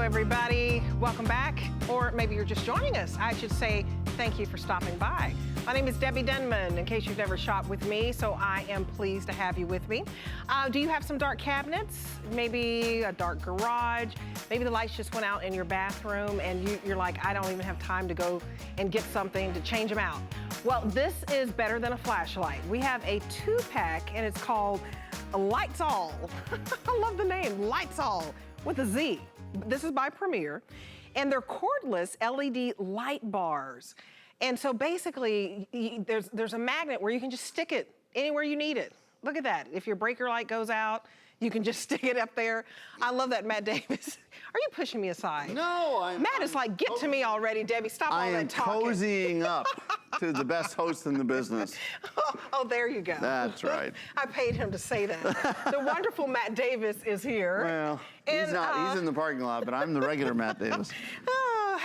Everybody, welcome back, or maybe you're just joining us. I should say thank you for stopping by. My name is Debbie Denman, in case you've never shopped with me, so I am pleased to have you with me. Do you have some dark cabinets? Maybe a dark garage? Maybe the lights just went out in your bathroom and you're like, I don't even have time to go and get something to change them out. Well, this is better than a flashlight. We have a 2-pack and it's called Lights All. I love the name, Lights All, with a Z. This is by Promler, and they're cordless LED light bars. And so basically, there's a magnet where you can just stick it anywhere you need it. Look at that. If your breaker light goes out, you can just stick it up there. I love that, Matt Davis. Are you pushing me aside? No, Matt is like, get to me already, Debbie. Stop all that talking. I am cozying up to the best host in the business. Oh, there you go. That's right. I paid him to say that. The wonderful Matt Davis is here. Well, he's in the parking lot, but I'm the regular Matt Davis.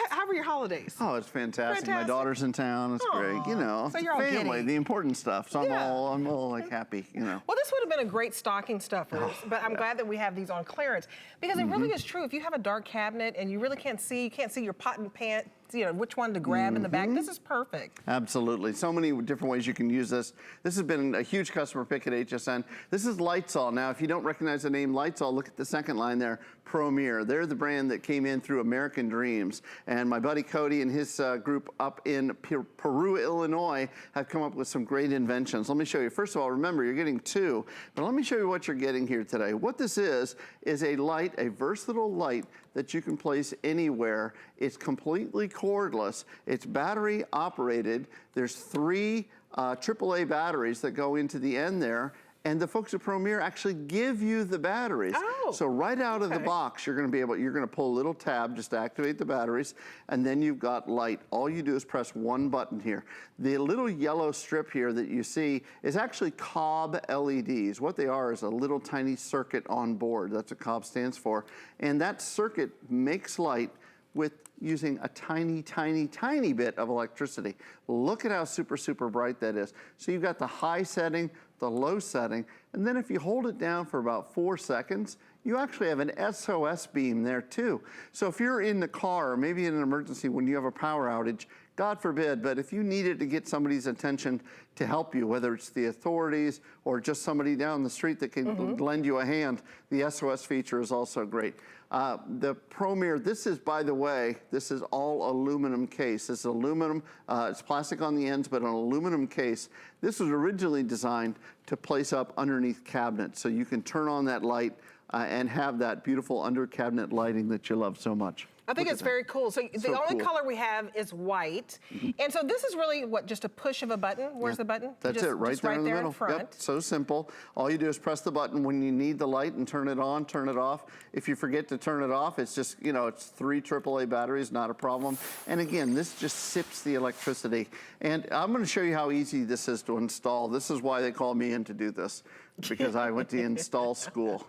How were your holidays? Oh, it's fantastic. My daughter's in town. It's great. You know, so you're all family, giddy. The important stuff. So I'm all like happy, you know. Well, this would have been a great stocking stuffer, but I'm glad that we have these on clearance because it really is true. If you have a dark cabinet and you really can't see your pot and pan, you know, which one to grab in the back, this is perfect. Absolutely. So many different ways you can use this. This has been a huge customer pick at HSN. This is Lights All. Now, if you don't recognize the name Lights All, look at the second line there, Promler. They're the brand that came in through American Dreams. And my buddy Cody and his group up in Peru, Illinois, have come up with some great inventions. Let me show you. First of all, remember, you're getting 2, but let me show you what you're getting here today. What this is a light, a versatile light that you can place anywhere. It's completely cordless. It's battery operated. There's 3 AAA batteries that go into the end there. And the folks at Promler actually give you the batteries. Oh, so right out of the box, you're gonna pull a little tab just to activate the batteries, and then you've got light. All you do is press one button here. The little yellow strip here that you see is actually Cobb LEDs. What they are is a little tiny circuit on board. That's what Cobb stands for. And that circuit makes light with using a tiny, tiny, tiny bit of electricity. Look at how super, super bright that is. So you've got the high setting, the low setting, and then if you hold it down for about 4 seconds, you actually have an SOS beam there too. So if you're in the car, or maybe in an emergency when you have a power outage, God forbid, but if you needed to get somebody's attention to help you, whether it's the authorities or just somebody down the street that can lend you a hand, the SOS feature is also great. The Promler, this is, by the way, this is all aluminum case. This is aluminum, it's plastic on the ends, but an aluminum case. This was originally designed to place up underneath cabinets, so you can turn on that light and have that beautiful under cabinet lighting that you love so much. I think it's very cool. So the only color we have is white. And so this is really, what, just a push of a button? Where's the button? That's it, right there in the middle. Front. Yep, so simple. All you do is press the button when you need the light and turn it on, turn it off. If you forget to turn it off, it's just, you know, it's 3 AAA batteries, not a problem. And again, this just sips the electricity. And I'm gonna show you how easy this is to install. This is why they call me in to do this, because I went to install school.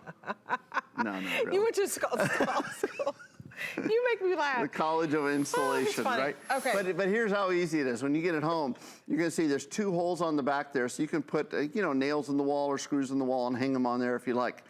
No, really. You went to install school. You make me laugh. The College of Installation, right? Okay. But here's how easy it is. When you get it home, you're gonna see there's 2 holes on the back there, so you can put you know, nails in the wall or screws in the wall and hang them on there if you like.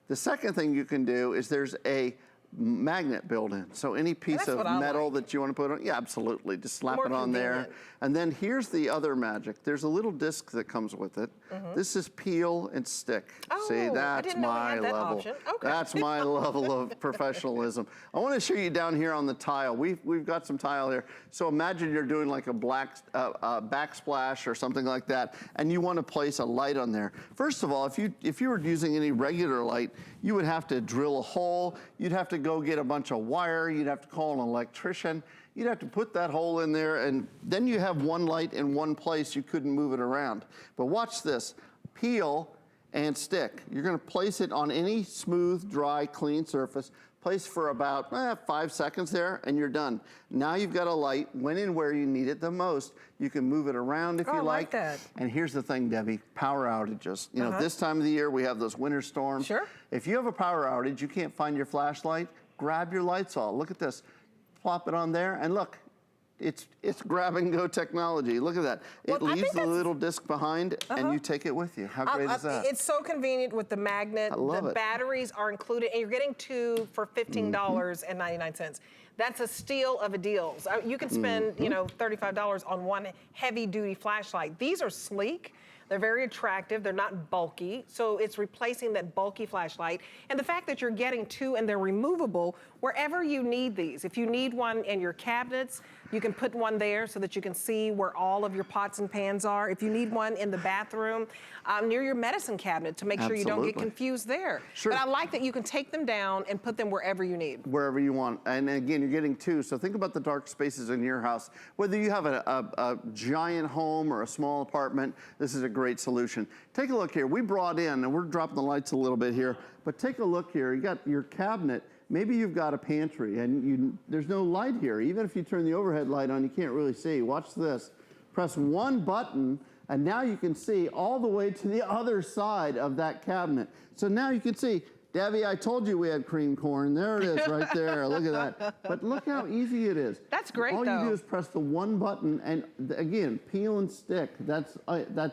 The second thing you can do is there's a magnet built in. So any piece of metal that you want to put on, yeah, absolutely. Just slap it on there. And then here's the other magic. There's a little disc that comes with it. This is peel and stick. Oh, see, that's my level. Okay. That's my level of professionalism. I want to show you down here on the tile. We've got some tile here. So imagine you're doing like a backsplash or something like that, and you want to place a light on there. First of all, if you were using any regular light, you would have to drill a hole. You'd have to go get a bunch of wire. You'd have to call an electrician. You'd have to put that hole in there, and then you have one light in one place. You couldn't move it around. But watch this. Peel and stick. You're gonna place it on any smooth, dry, clean surface. Place for about 5 seconds there, and you're done. Now you've got a light. When and where you need it the most, you can move it around if you like. That. And here's the thing, Debbie, power outages. You know, this time of the year, we have those winter storms. Sure. If you have a power outage, you can't find your flashlight, grab your Lights All. Look at this. Plop it on there, and look, It's grab and go technology. Look at that. It Well, leaves the little disc behind and you take it with you. How great is that? It's so convenient with the magnet. I love the it. batteries are included, and you're getting 2 for $15.99. That's a steal of a deal. So you can spend, you know, $35 on one heavy-duty flashlight. These are sleek. They're very attractive. They're not bulky. So it's replacing that bulky flashlight. And the fact that you're getting 2 and they're removable wherever you need these. If you need one in your cabinets, you can put one there so that you can see where all of your pots and pans are. If you need one in the bathroom, near your medicine cabinet to make sure you don't get confused there. Sure. But I like that you can take them down and put them wherever you need. Wherever you want. And again, you're getting 2. So think about the dark spaces in your house. Whether you have a giant home or a small apartment, this is a great solution. Take a look here. We brought in, and we're dropping the lights a little bit here, but take a look here. You got your cabinet. Maybe you've got a pantry and there's no light here. Even if you turn the overhead light on, you can't really see. Watch this. Press one button and now you can see all the way to the other side of that cabinet. So now you can see, Debbie, I told you we had cream corn. There it is right there. Look at that. But look how easy it is. That's great, all you do is press the one button and again, peel and stick. That's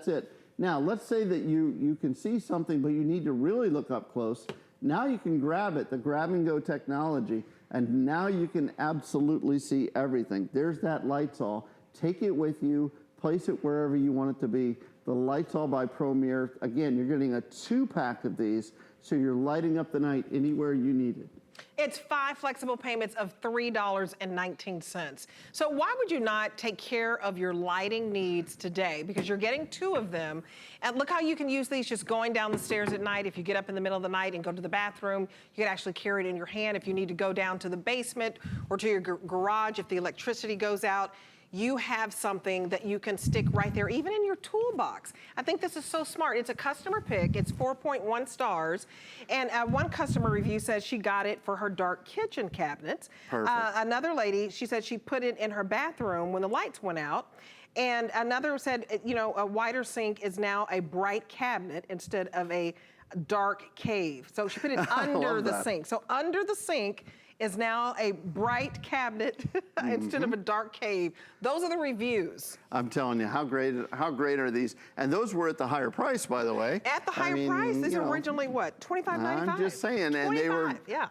it. Now, let's say that you can see something, but you need to really look up close. Now you can grab it, the grab and go technology, and now you can absolutely see everything. There's that Lights-All. Take it with you, place it wherever you want it to be. The Lights-All by Promler. Again, you're getting a 2-pack of these, so you're lighting up the night anywhere you need it. It's 5 flexible payments of $3.19. So why would you not take care of your lighting needs today? Because you're getting 2 of them. And look how you can use these just going down the stairs at night. If you get up in the middle of the night and go to the bathroom, you can actually carry it in your hand. If you need to go down to the basement or to your garage, if the electricity goes out, you have something that you can stick right there, even in your toolbox. I think this is so smart. It's a customer pick. It's 4.1 stars. And one customer review says she got it for her dark kitchen cabinets. Perfect. Another lady, she said she put it in her bathroom when the lights went out. And another said, you know, a wider sink is now a bright cabinet instead of a dark cave. So she put it under the sink. So under the sink is now a bright cabinet instead of a dark cave. Those are the reviews. I'm telling you, how great are these? And those were at the higher price, by the way. At the higher price? These are originally what, $25.95? I'm just saying, and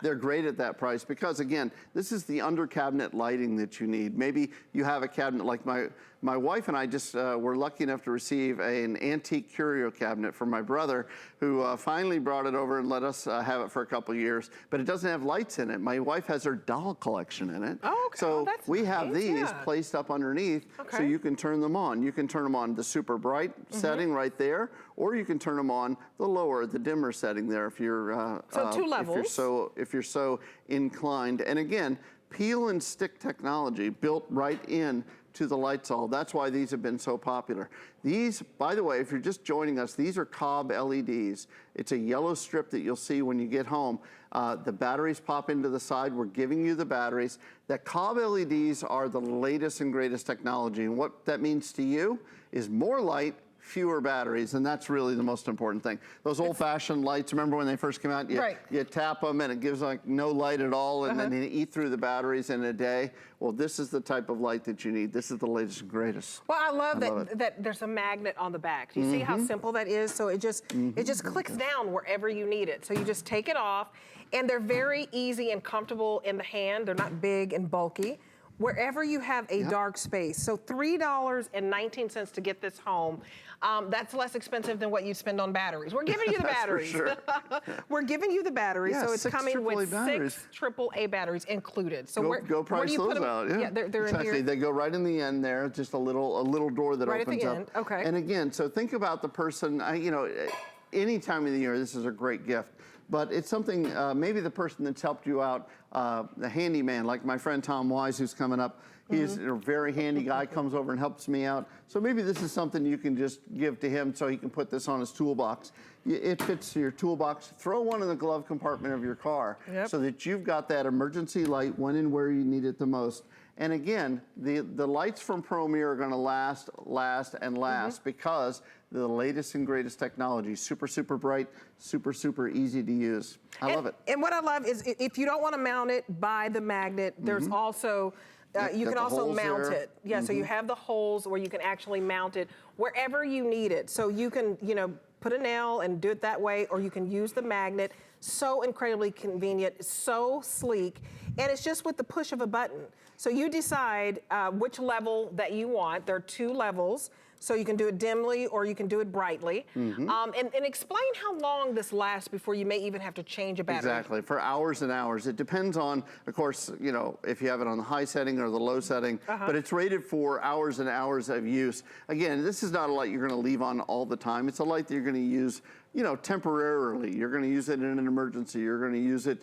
they're great at that price because again, this is the under cabinet lighting that you need. Maybe you have a cabinet like my wife and I just were lucky enough to receive an antique curio cabinet from my brother who finally brought it over and let us have it for a couple years, but it doesn't have lights in it. My wife has her doll collection in it. Oh, okay. So that's we have nice. these placed up underneath so you can turn them on. You can turn them on the super bright setting right there, or you can turn them on the lower, the dimmer setting there if you're so 2 levels. If you're so inclined. And again, peel and stick technology built right in to the Lights-All. That's why these have been so popular. These, by the way, if you're just joining us, these are Cobb LEDs. It's a yellow strip that you'll see when you get home. The batteries pop into the side. We're giving you the batteries. The Cobb LEDs are the latest and greatest technology. And what that means to you is more light, fewer batteries, and that's really the most important thing. Those old-fashioned lights, remember when they first came out? You tap them and it gives like no light at all, and then you eat through the batteries in a day. Well, this is the type of light that you need. This is the latest and greatest. Well, I love that there's a magnet on the back. Do you see how simple that is? So it just clicks down wherever you need it. So you just take it off, and they're very easy and comfortable in the hand. They're not big and bulky. Wherever you have a dark space. So $3.19 to get this home. That's less expensive than what you spend on batteries. We're giving you the batteries. For sure. We're giving you the batteries. Yeah, so it's coming with batteries. 6 AAA batteries included. So go price do you those put them? out. Yeah, they're exactly. in here. They go right in the end there. Just a little door that right opens at the up. end. Okay. And again, so think about the person. You know, any time of the year, this is a great gift. But it's something, maybe the person that's helped you out, the handyman, like my friend Tom Wise, who's coming up. He's a very handy guy, comes over and helps me out. So maybe this is something you can just give to him so he can put this on his toolbox. It fits your toolbox. Throw one in the glove compartment of your car so that you've got that emergency light when and where you need it the most. And again, the lights from Promler are gonna last and last because the latest and greatest technology, super, super bright, super, super easy to use. I love it. And what I love is if you don't wanna mount it by the magnet, there's also You can also mount it. Yeah, so you have the holes where you can actually mount it wherever you need it. So you can, you know, put a nail and do it that way, or you can use the magnet. So incredibly convenient, so sleek, and it's just with the push of a button. So you decide which level that you want. There are 2 levels. So you can do it dimly or you can do it brightly. And explain how long this lasts before you may even have to change a battery. Exactly, for hours and hours. It depends on, of course, you know, if you have it on the high setting or the low setting, but it's rated for hours and hours of use. Again, this is not a light you're gonna leave on all the time. It's a light that you're gonna use, you know, temporarily. You're gonna use it in an emergency. You're gonna use it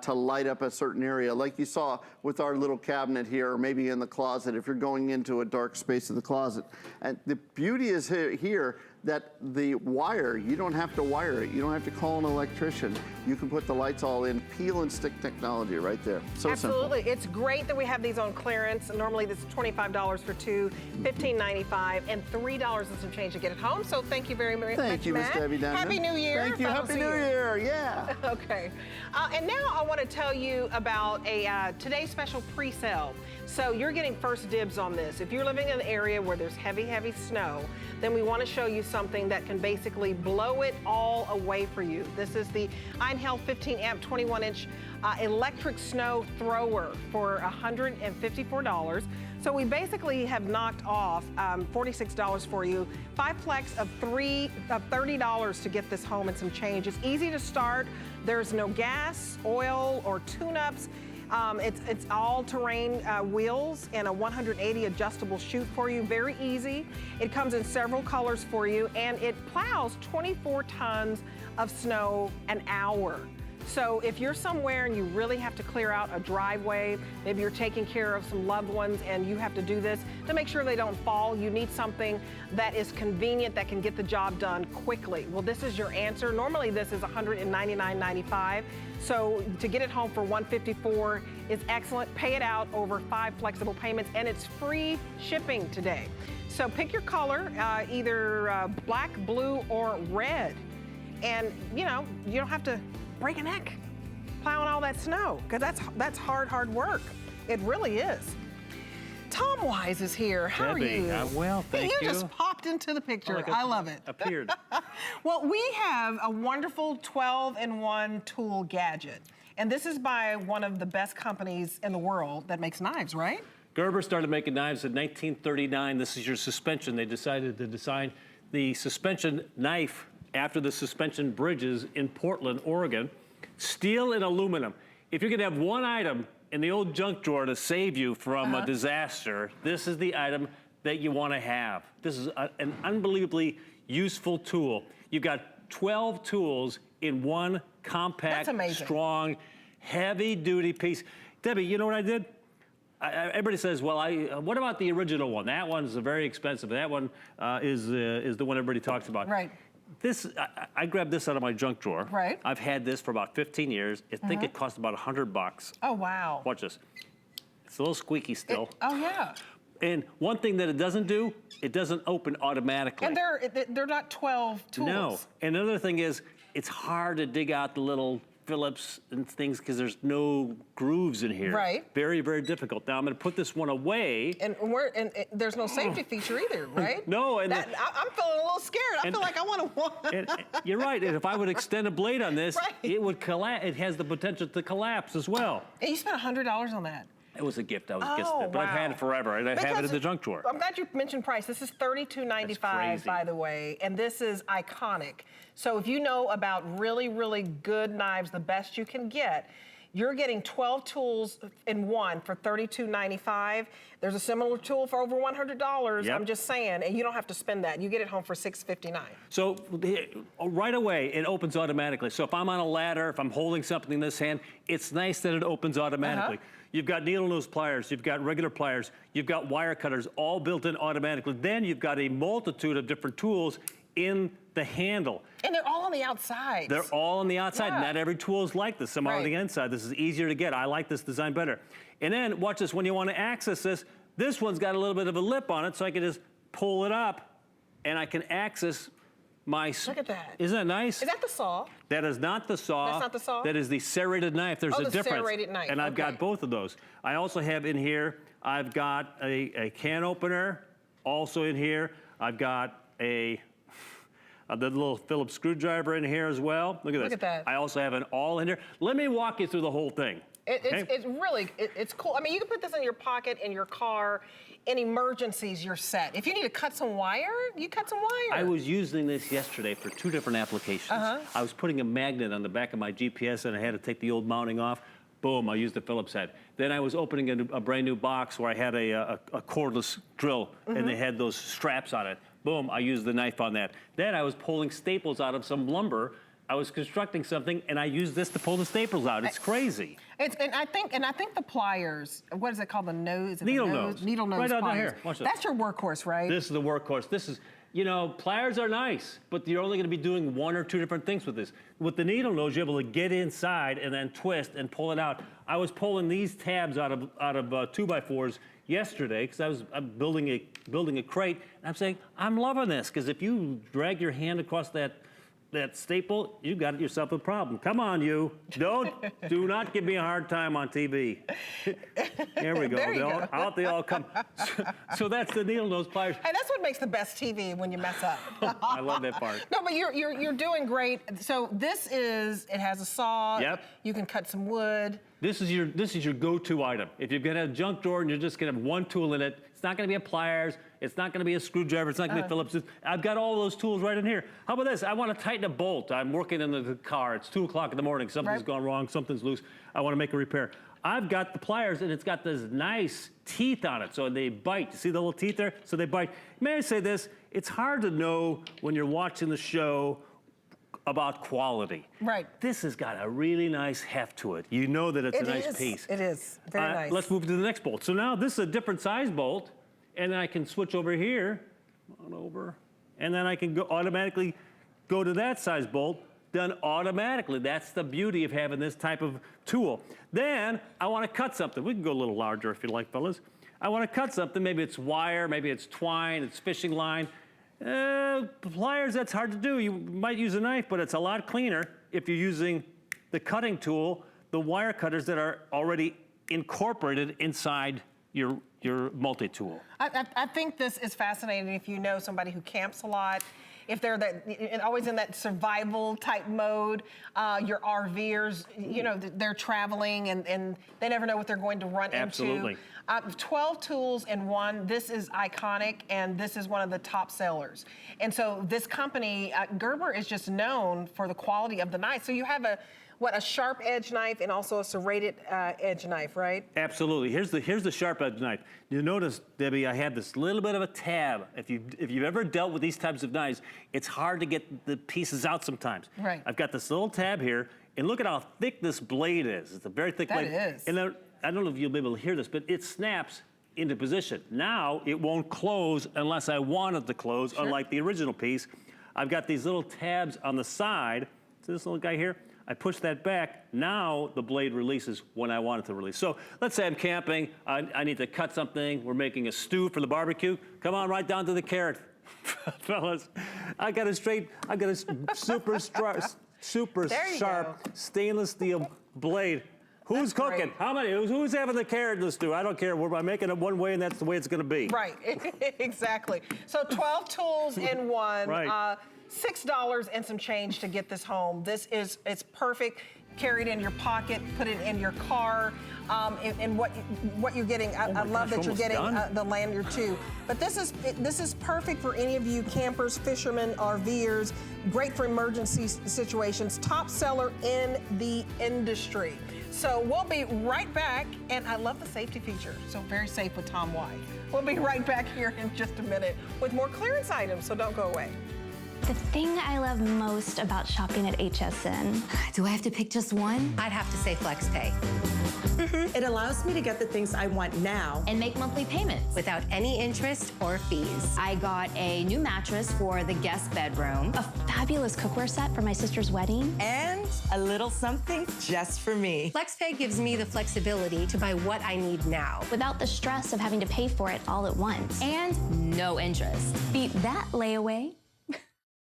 to light up a certain area, like you saw with our little cabinet here, or maybe in the closet, if you're going into a dark space in the closet. And the beauty is here that the wire, you don't have to wire it. You don't have to call an electrician. You can put the lights all in, peel and stick technology right there. So Absolutely. simple. It's great that we have these on clearance. Normally this is $25 for 2, $15.95, and $3 and some change to get it home. So thank you very much, Matt. Thank you, Miss Debbie Denman. Happy New Year. Thank you. Happy New Year. Yeah. Okay. And now I want to tell you about a today's special pre-sale. So you're getting first dibs on this. If you're living in an area where there's heavy, heavy snow, then we want to show you something that can basically blow it all away for you. This is the Untitled 15 amp 21-inch electric snow thrower for $154. So we basically have knocked off $46 for you. 5 flex of $30 to get this home and some change. It's easy to start. There's no gas, oil, or tune-ups. It's all-terrain wheels and a 180 adjustable chute for you. Very easy. It comes in several colors for you, and it plows 24 tons of snow an hour. So if you're somewhere and you really have to clear out a driveway, maybe you're taking care of some loved ones and you have to do this to make sure they don't fall, you need something that is convenient, that can get the job done quickly. Well, this is your answer. Normally this is $199.95. So to get it home for $154 is excellent. Pay it out over 5 flexible payments, and it's free shipping today. So pick your color, either black, blue, or red. And you know, you don't have to break a neck plowing all that snow, because that's hard work. It really is. Tom Wise is here. How are you? Well, thank you. You just popped into the picture. I love it. Appeared. Well, we have a wonderful 12-in-1 tool gadget. And this is by one of the best companies in the world that makes knives, right? Gerber started making knives in 1939. This is your suspension. They decided to design the suspension knife after the suspension bridges in Portland, Oregon. Steel and aluminum. If you could have one item in the old junk drawer to save you from a disaster, this is the item that you want to have. This is an unbelievably useful tool. You've got 12 tools in one compact, strong, heavy-duty piece. Debbie, you know what I did? Everybody says, well, what about the original one? That one's very expensive. That one is the one everybody talks about. Right. This, I grabbed this out of my junk drawer. Right. I've had this for about 15 years. I think it cost about $100. Oh, wow. Watch this. It's a little squeaky still. Oh, yeah. And one thing that it doesn't do, it doesn't open automatically. And they're not 12 tools. No. And another thing is, it's hard to dig out the little Phillips and things because there's no grooves in here. Right. Very, very difficult. Now I'm going to put this one away. And there's no safety feature either, right? No. And I'm feeling a little scared. I feel like I want to. You're right. And if I would extend a blade on this, it would collapse. It has the potential to collapse as well. And you spent $100 on that. It was a gift. I was gifted, but I've had it forever, and I have it in the junk drawer. I'm glad you mentioned price. This is $32.95, by the way, and this is iconic. So if you know about really, really good knives, the best you can get, you're getting 12 tools in one for $32.95. There's a similar tool for over $100. Yep. I'm just saying, and you don't have to spend that. You get it home for $659. So right away, it opens automatically. So if I'm on a ladder, if I'm holding something in this hand, it's nice that it opens automatically. You've got needle nose pliers, you've got regular pliers, you've got wire cutters, all built in automatically. Then you've got a multitude of different tools in the handle. And they're all on the outside. They're all on the outside. Yeah. Not every tool is like this. Some are on the inside. This is easier to get. I like this design better. And then watch this, when you want to access this one's got a little bit of a lip on it, so I can just pull it up and I can access my... Look at that. Isn't that nice? Is that the saw? That is not the saw. That's not the saw? That is the serrated knife. There's a difference. Serrated knife. And I've got both of those. I also have in here I've got a can opener also in here. I've got the little Phillips screwdriver in here as well. Look at this. Look at that. I also have an awl in here. Let me walk you through the whole thing. It's really cool. I mean, you can put this in your pocket, in your car. In emergencies, you're set. If you need to cut some wire, you cut some wire. I was using this yesterday for 2 different applications. I was putting a magnet on the back of my GPS and I had to take the old mounting off. Boom, I used the Phillips head. Then I was opening a brand new box where I had a cordless drill and they had those straps on it. Boom, I used the knife on that. Then I was pulling staples out of some lumber. I was constructing something, and I used this to pull the staples out. It's crazy. And I think the pliers. What is it called? The nose. Needle nose. Needle nose. Right pliers. down here. Watch this. That's your workhorse, right? This is the workhorse. This is, you know, pliers are nice, but you're only going to be doing 1 or 2 different things with this. With the needle nose, you're able to get inside and then twist and pull it out. I was pulling these tabs out of 2x4s yesterday because I'm building a crate. And I'm saying I'm loving this because if you drag your hand across that staple, you got yourself a problem. Come on, you. Do not give me a hard time on TV. Here we go. Out they all come. So that's the needle nose pliers. And that's what makes the best TV when you mess up. I love that part. No, but you're doing great. So it has a saw. Yep. You can cut some wood. This is your go-to item. If you're gonna have a junk drawer and you're just gonna have 1 tool in it, it's not gonna be a pliers, it's not gonna be a screwdriver, it's not gonna be a Phillips. I've got all those tools right in here. How about this? I wanna tighten a bolt. I'm working in the car. It's 2 o'clock in the morning. Something's gone wrong, something's loose. I wanna make a repair. I've got the pliers and it's got this nice teeth on it, so they bite. You see the little teeth there? So they bite. May I say this? It's hard to know when you're watching the show about quality. Right. This has got a really nice heft to it. You know that it's a nice piece. It is. Very nice. Let's move to the next bolt. So now this is a different size bolt, and then I can switch over here, on over, and then I can automatically go to that size bolt, done automatically. That's the beauty of having this type of tool. Then I want to cut something. We can go a little larger if you like, fellas. I want to cut something. Maybe it's wire, maybe it's twine, it's fishing line. Pliers, that's hard to do. You might use a knife, but it's a lot cleaner if you're using the cutting tool, the wire cutters that are already incorporated inside your multi-tool. I think this is fascinating if you know somebody who camps a lot, if they're always in that survival type mode, your RVers, you know, they're traveling and they never know what they're going to run into. 12 tools in one. This is iconic, and this is one of the top sellers. And so this company, Gerber, is just known for the quality of the knife. So you have a sharp edge knife and also a serrated edge knife, right? Absolutely. Here's the sharp edge knife. You notice, Debbie, I have this little bit of a tab. If you've ever dealt with these types of knives, it's hard to get the pieces out sometimes. Right. I've got this little tab here, and look at how thick this blade is. It's a very thick blade. That is. And then, I don't know if you'll be able to hear this, but it snaps into position. Now it won't close unless I want it to close, unlike the original piece. I've got these little tabs on the side. See this little guy here? I push that back. Now the blade releases when I want it to release. So let's say I'm camping. I need to cut something. We're making a stew for the barbecue. Come on, right down to the carrot. Fellas, I got a super sharp stainless steel blade. Who's cooking? How many? Who's having the carrot in the stew? I don't care. I'm making it one way, and that's the way it's going to be. Right, exactly. So 12 tools in one. Right. $6 and some change to get this home. It's perfect. Carry it in your pocket, put it in your car, and what you're getting. I love that you're getting the lanyard too. But this is perfect for any of you campers, fishermen, RVers. Great for emergency situations. Top seller in the industry. So we'll be right back, and I love the safety feature. So very safe with Tom White. We'll be right back here in just a minute with more clearance items. So don't go away. The thing I love most about shopping at HSN. Do I have to pick just one? I'd have to say FlexPay. It allows me to get the things I want now And make monthly payments. Without any interest or fees. I got a new mattress for the guest bedroom, a fabulous cookware set for my sister's wedding, and a little something just for me. FlexPay gives me the flexibility to buy what I need now. without the stress of having to pay for it all at once. And no interest. Beat that layaway.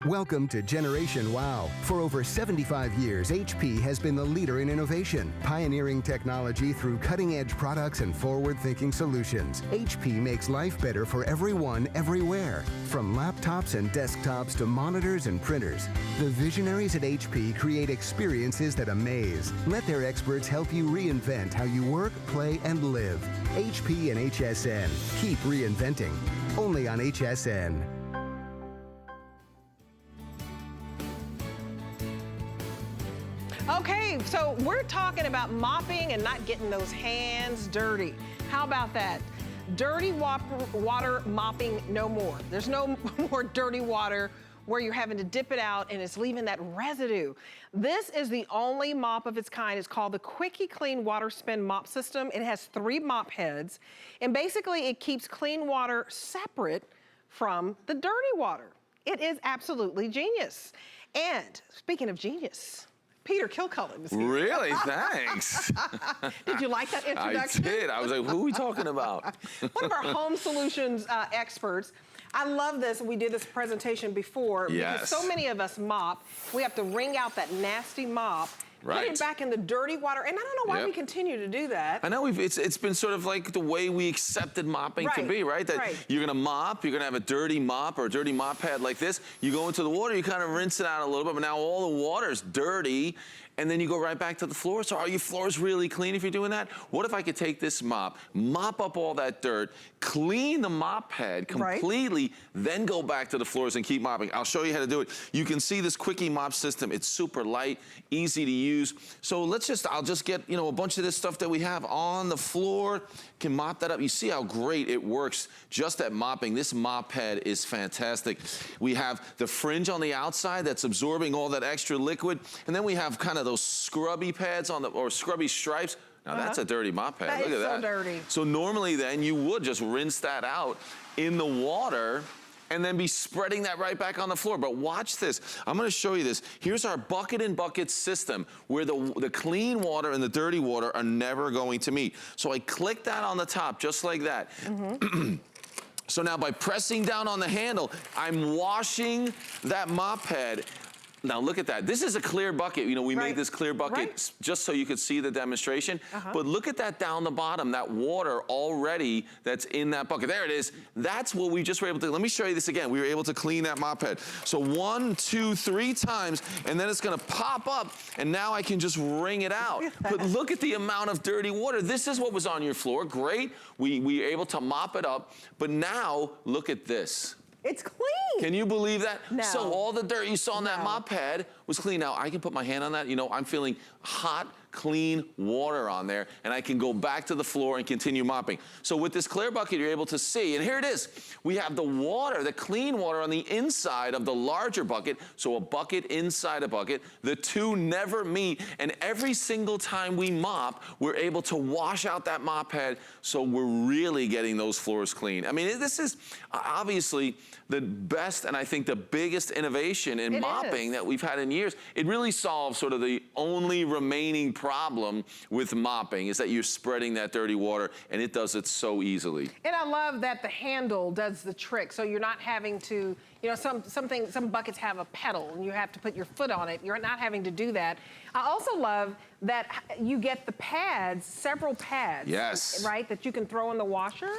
Welcome to Generation Wow. For over 75 years, HP has been the leader in innovation, pioneering technology through cutting-edge products and forward-thinking solutions. HP makes life better for everyone, everywhere. From laptops and desktops to monitors and printers, the visionaries at HP create experiences that amaze. Let their experts help you reinvent how you work, play, and live. HP and HSN. Keep reinventing. Only on HSN. Okay, so we're talking about mopping and not getting those hands dirty. How about that? Dirty water mopping no more. There's no more dirty water where you're having to dip it out and it's leaving that residue. This is the only mop of its kind. It's called the Quickie Clean Water Spin Mop System. It has 3 mop heads, and basically it keeps clean water separate from the dirty water. It is absolutely genius. And speaking of genius, Peter Kilcullen is here. Really? Thanks. Did you like that introduction? I did. I was like, who are we talking about? One of our home solutions experts. I love this. We did this presentation before. Yes. Because so many of us mop. We have to wring out that nasty mop, Right. put it back in the dirty water, and I don't know why we continue to do that. I know it's been sort of like the way we accepted mopping to be, right? That you're gonna mop, you're gonna have a dirty mop or a dirty mop pad like this. You go into the water, you kind of rinse it out a little bit, but now all the water's dirty, and then you go right back to the floor. So are your floors really clean if you're doing that? What if I could take this mop up all that dirt, clean the mop head completely, then go back to the floors and keep mopping? I'll show you how to do it. You can see this Quickie mop system. It's super light, easy to use. So I'll just get, a bunch of this stuff that we have on the floor, can mop that up. You see how great it works just at mopping. This mop head is fantastic. We have the fringe on the outside that's absorbing all that extra liquid, and then we have kind of those scrubby pads or scrubby stripes. Now that's a dirty mop pad. Look at that. So dirty. So normally then you would just rinse that out in the water and then be spreading that right back on the floor. But watch this. I'm gonna show you this. Here's our bucket and bucket system where the clean water and the dirty water are never going to meet. So I click that on the top just like that. So now by pressing down on the handle, I'm washing that mop head. Now look at that. This is a clear bucket. We made this clear bucket just so you could see the demonstration. But look at that down the bottom, that water already that's in that bucket. There it is. That's what we just were able to, let me show you this again. We were able to clean that mop head. So 1, 2, 3 times, and then it's gonna pop up, and now I can just wring it out. But look at the amount of dirty water. This is what was on your floor. Great. We were able to mop it up, but now look at this. It's clean. Can you believe that? No. So all the dirt you saw on that mop pad was clean. Now I can put my hand on that. I'm feeling hot, clean water on there, and I can go back to the floor and continue mopping. So with this clear bucket, you're able to see, and here it is. We have the water, the clean water on the inside of the larger bucket, so a bucket inside a bucket. The two never meet, and every single time we mop, we're able to wash out that mop head, so we're really getting those floors clean. I mean, this is obviously the best and I think the biggest innovation in mopping that we've had in years. It really solves sort of the only remaining problem with mopping is that you're spreading that dirty water, and it does it so easily. And I love that the handle does the trick, so you're not having to, some buckets have a pedal and you have to put your foot on it. You're not having to do that. I also love that you get the pads, several pads, right, that you can throw in the washer.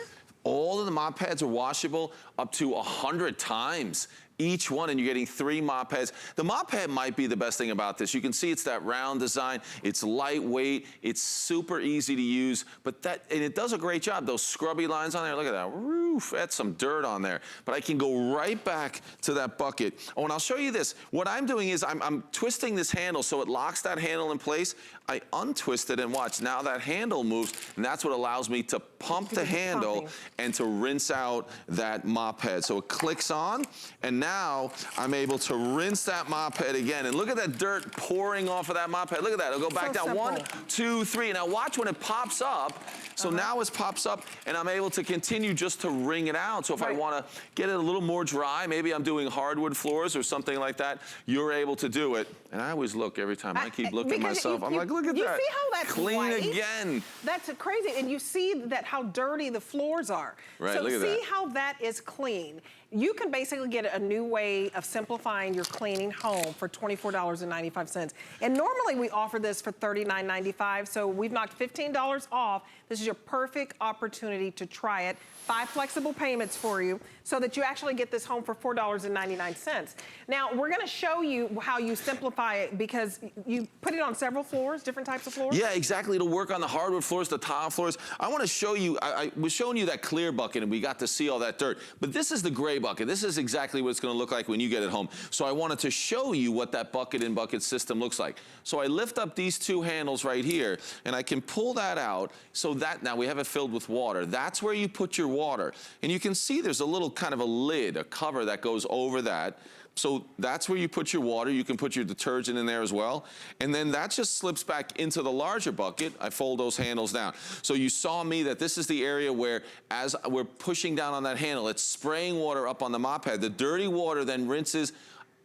All of the mop pads are washable up to 100 times each one, and you're getting 3 mop pads. The mop pad might be the best thing about this. You can see it's that round design. It's lightweight. It's super easy to use, and it does a great job. Those scrubby lines on there, look at that. Roof, that's some dirt on there. But I can go right back to that bucket. Oh, and I'll show you this. What I'm doing is I'm twisting this handle so it locks that handle in place. I untwist it and watch. Now that handle moves, and that's what allows me to pump the handle and to rinse out that mop head. So it clicks on, and now I'm able to rinse that mop head again. And look at that dirt pouring off of that mop head. Look at that. It'll go back down. 1, 2, 3. Now watch when it pops up. So now it pops up, and I'm able to continue just to wring it out. So if I want to get it a little more dry, maybe I'm doing hardwood floors or something like that, you're able to do it. And I always look every time. I keep looking at myself. I'm like, look at that. You see how that's clean white? Again. That's crazy. And you see that how dirty the floors are. Right, so look at see that. how that is clean. You can basically get a new new way of simplifying your cleaning home for $24.95. And normally we offer this for $39.95, so we've knocked $15 off. This is your perfect opportunity to try it. 5 flexible payments for you so that you actually get this home for $4.99. Now, we're gonna show you how you simplify it because you put it on several floors, different types of floors. Yeah, exactly. It'll work on the hardwood floors, the tile floors. I wanna show you, I was showing you that clear bucket and we got to see all that dirt, but this is the gray bucket. This is exactly what it's gonna look like when you get it home. So I wanted to show you what that bucket in bucket system looks like. So I lift up these 2 handles right here and I can pull that out so that now we have it filled with water. That's where you put your water. And you can see there's a little kind of a lid, a cover that goes over that. So that's where you put your water. You can put your detergent in there as well. And then that just slips back into the larger bucket. I fold those handles down. So you saw me that this is the area where as we're pushing down on that handle, it's spraying water up on the mop head. The dirty water then rinses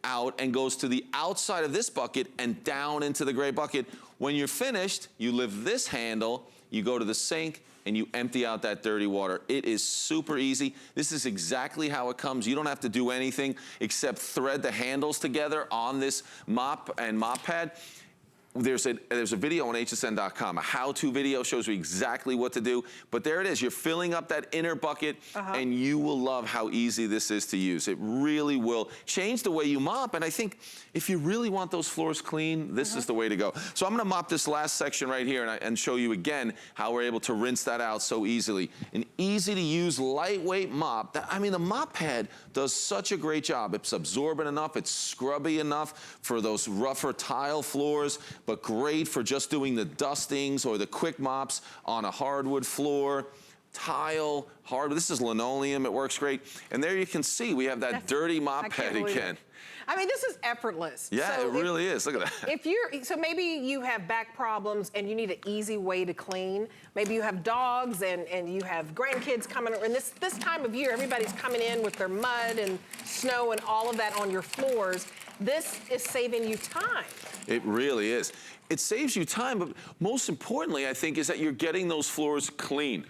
out and goes to the outside of this bucket and down into the gray bucket. When you're finished, you lift this handle, you go to the sink, and you empty out that dirty water. It is super easy. This is exactly how it comes. You don't have to do anything except thread the handles together on this mop and mop pad. There's a video on hsn.com, a how-to video, shows you exactly what to do. But there it is. You're filling up that inner bucket, and you will love how easy this is to use. It really will change the way you mop. And I think if you really want those floors clean, this is the way to go. So I'm going to mop this last section right here and show you again how we're able to rinse that out so easily. An easy-to-use, lightweight mop. I mean, the mop pad does such a great job. It's absorbent enough. It's scrubby enough for those rougher tile floors, but great for just doing the dustings or the quick mops on a hardwood floor, tile, hardwood. This is linoleum. It works great. And there you can see we have that dirty mop pad again. I mean, this is effortless. Yeah, so it really is. Look at that. So maybe you have back problems and you need an easy way to clean. Maybe you have dogs and you have grandkids coming. And this time of year, everybody's coming in with their mud and snow and all of that on your floors. This is saving you time. It really is. It saves you time, but most importantly, I think, is that you're getting those floors clean.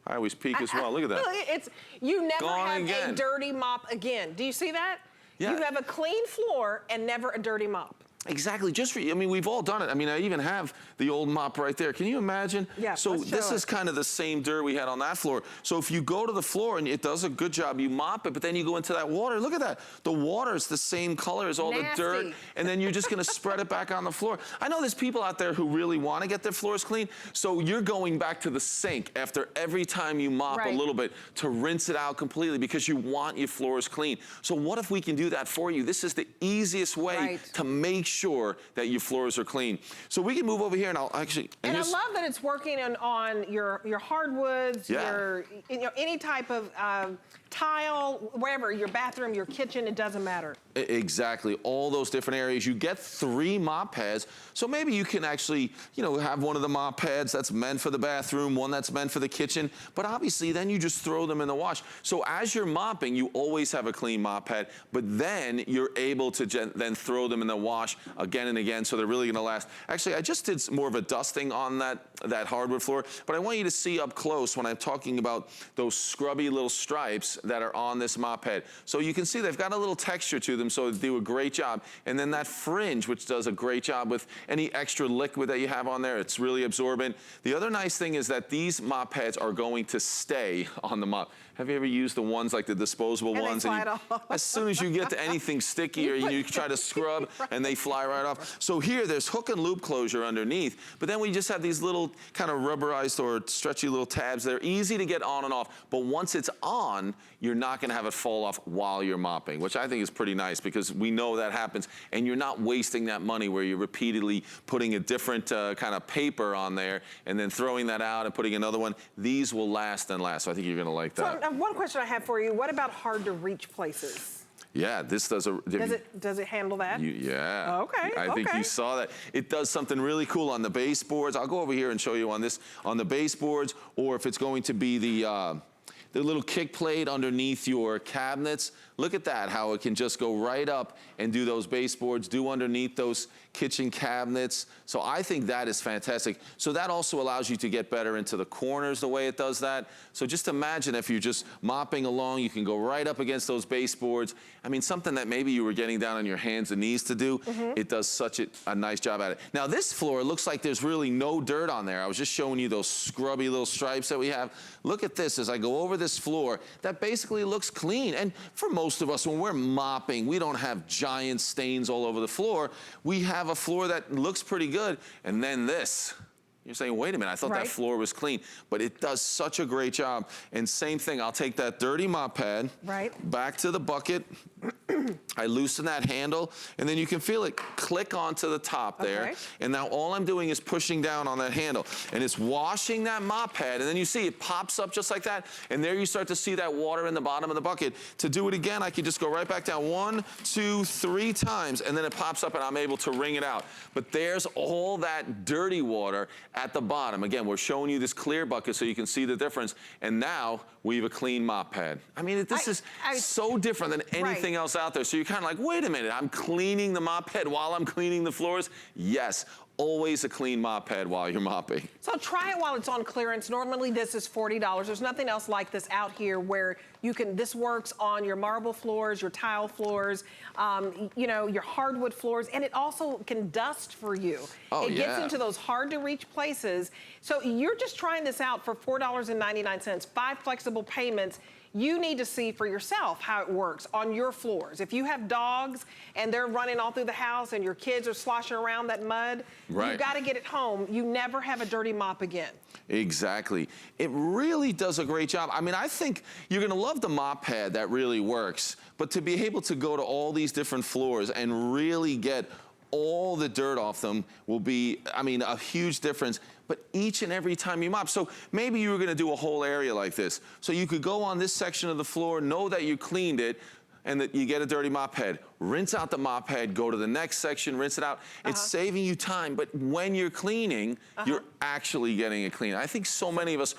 I always peek as well. Look at that. You never Gone have again. a dirty mop again. Do you see that? Yeah. You have a clean floor and never a dirty mop. Exactly. I mean, we've all done it. I mean, I even have the old mop right there. Can you imagine? Yeah, so this is kind of the same dirt we had on that floor. So if you go to the floor and it does a good job, you mop it, but then you go into that water. Look at that. The water is the same color as all the dirt, and then you're just going to spread it back on the floor. I know there's people out there who really want to get their floors clean, so you're going back to the sink after every time you mop a little bit to rinse it out completely because you want your floors clean. So what if we can do that for you? This is the easiest way to make sure that your floors are clean. So we can move over here and I'll actually... And I love that it's working on your hardwoods, your any type of tile, wherever, your bathroom, your kitchen, it doesn't matter. Exactly, all those different areas. You get 3 mop pads, so maybe you can actually, have one of the mop pads that's meant for the bathroom, one that's meant for the kitchen, but obviously then you just throw them in the wash. So as you're mopping, you always have a clean mop pad, but then you're able to then throw them in the wash again and again, so they're really gonna last. Actually, I just did more of a dusting on that hardwood floor, but I want you to see up close when I'm talking about those scrubby little stripes that are on this mop pad. So you can see they've got a little texture to them, so they do a great job. And then that fringe, which does a great job with any extra liquid that you have on there, it's really absorbent. The other nice thing is that these mop pads are going to stay on the mop. Have you ever used the ones like the disposable ones? As soon as you get to anything sticky or you try to scrub and they fly right off. So here there's hook and loop closure underneath, but then we just have these little kind of rubberized or stretchy little tabs. They're easy to get on and off, but once it's on, you're not gonna have it fall off while you're mopping, which I think is pretty nice because we know that happens and you're not wasting that money where you're repeatedly putting a different kind of paper on there and then throwing that out and putting another one. These will last and last, so I think you're gonna like that. So, one question I have for you, what about hard to reach places? Yeah, this does a... Does it handle that? Yeah. Okay, I think you saw that. It does something really cool on the baseboards. I'll go over here and show you on the baseboards, or if it's going to be the little kick plate underneath your cabinets. Look at that, how it can just go right up and do those baseboards, do underneath those kitchen cabinets. So I think that is fantastic. So that also allows you to get better into the corners the way it does that. So just imagine if you're just mopping along, you can go right up against those baseboards. I mean, something that maybe you were getting down on your hands and knees to do, it does such a nice job at it. Now this floor looks like there's really no dirt on there. I was just showing you those scrubby little stripes that we have. Look at this as I go over this floor. That basically looks clean. And for most of us, when we're mopping, we don't have giant stains all over the floor. We have a floor that looks pretty good. And then this. You're saying, wait a minute, I thought that floor was clean. But it does such a great job. And same thing, I'll take that dirty mop pad back to the bucket. I loosen that handle, and then you can feel it click onto the top there. And now all I'm doing is pushing down on that handle. And it's washing that mop pad, and then you see it pops up just like that. And there you start to see that water in the bottom of the bucket. To do it again, I can just go right back down 1, 2, 3 times, and then it pops up and I'm able to wring it out. But there's all that dirty water at the bottom. Again, we're showing you this clear bucket so you can see the difference. And now we have a clean mop pad. I mean, this is so different than anything else out there. So you're kind of like, wait a minute, I'm cleaning the mop pad while I'm cleaning the floors? Yes. Always a clean mop pad while you're mopping. So try it while it's on clearance. Normally this is $40. There's nothing else like this out here where you can, this works on your marble floors, your tile floors, you know, your hardwood floors, and it also can dust for you. It gets into those hard to reach places. So you're just trying this out for $4.99, 5 flexible payments. You need to see for yourself how it works on your floors. If you have dogs and they're running all through the house and your kids are sloshing around that mud, you've got to get it home. You never have a dirty mop again. Exactly. It really does a great job. I mean, I think you're going to love the mop pad that really works, but to be able to go to all these different floors and really get all the dirt off them will be, I mean, a huge difference. But each and every time you mop. So maybe you were going to do a whole area like this. So you could go on this section of the floor, know that you cleaned it, and that you get a dirty mop pad. Rinse out the mop pad, go to the next section, rinse it out. It's saving you time, but when you're cleaning, you're actually getting it clean. I think so many of us,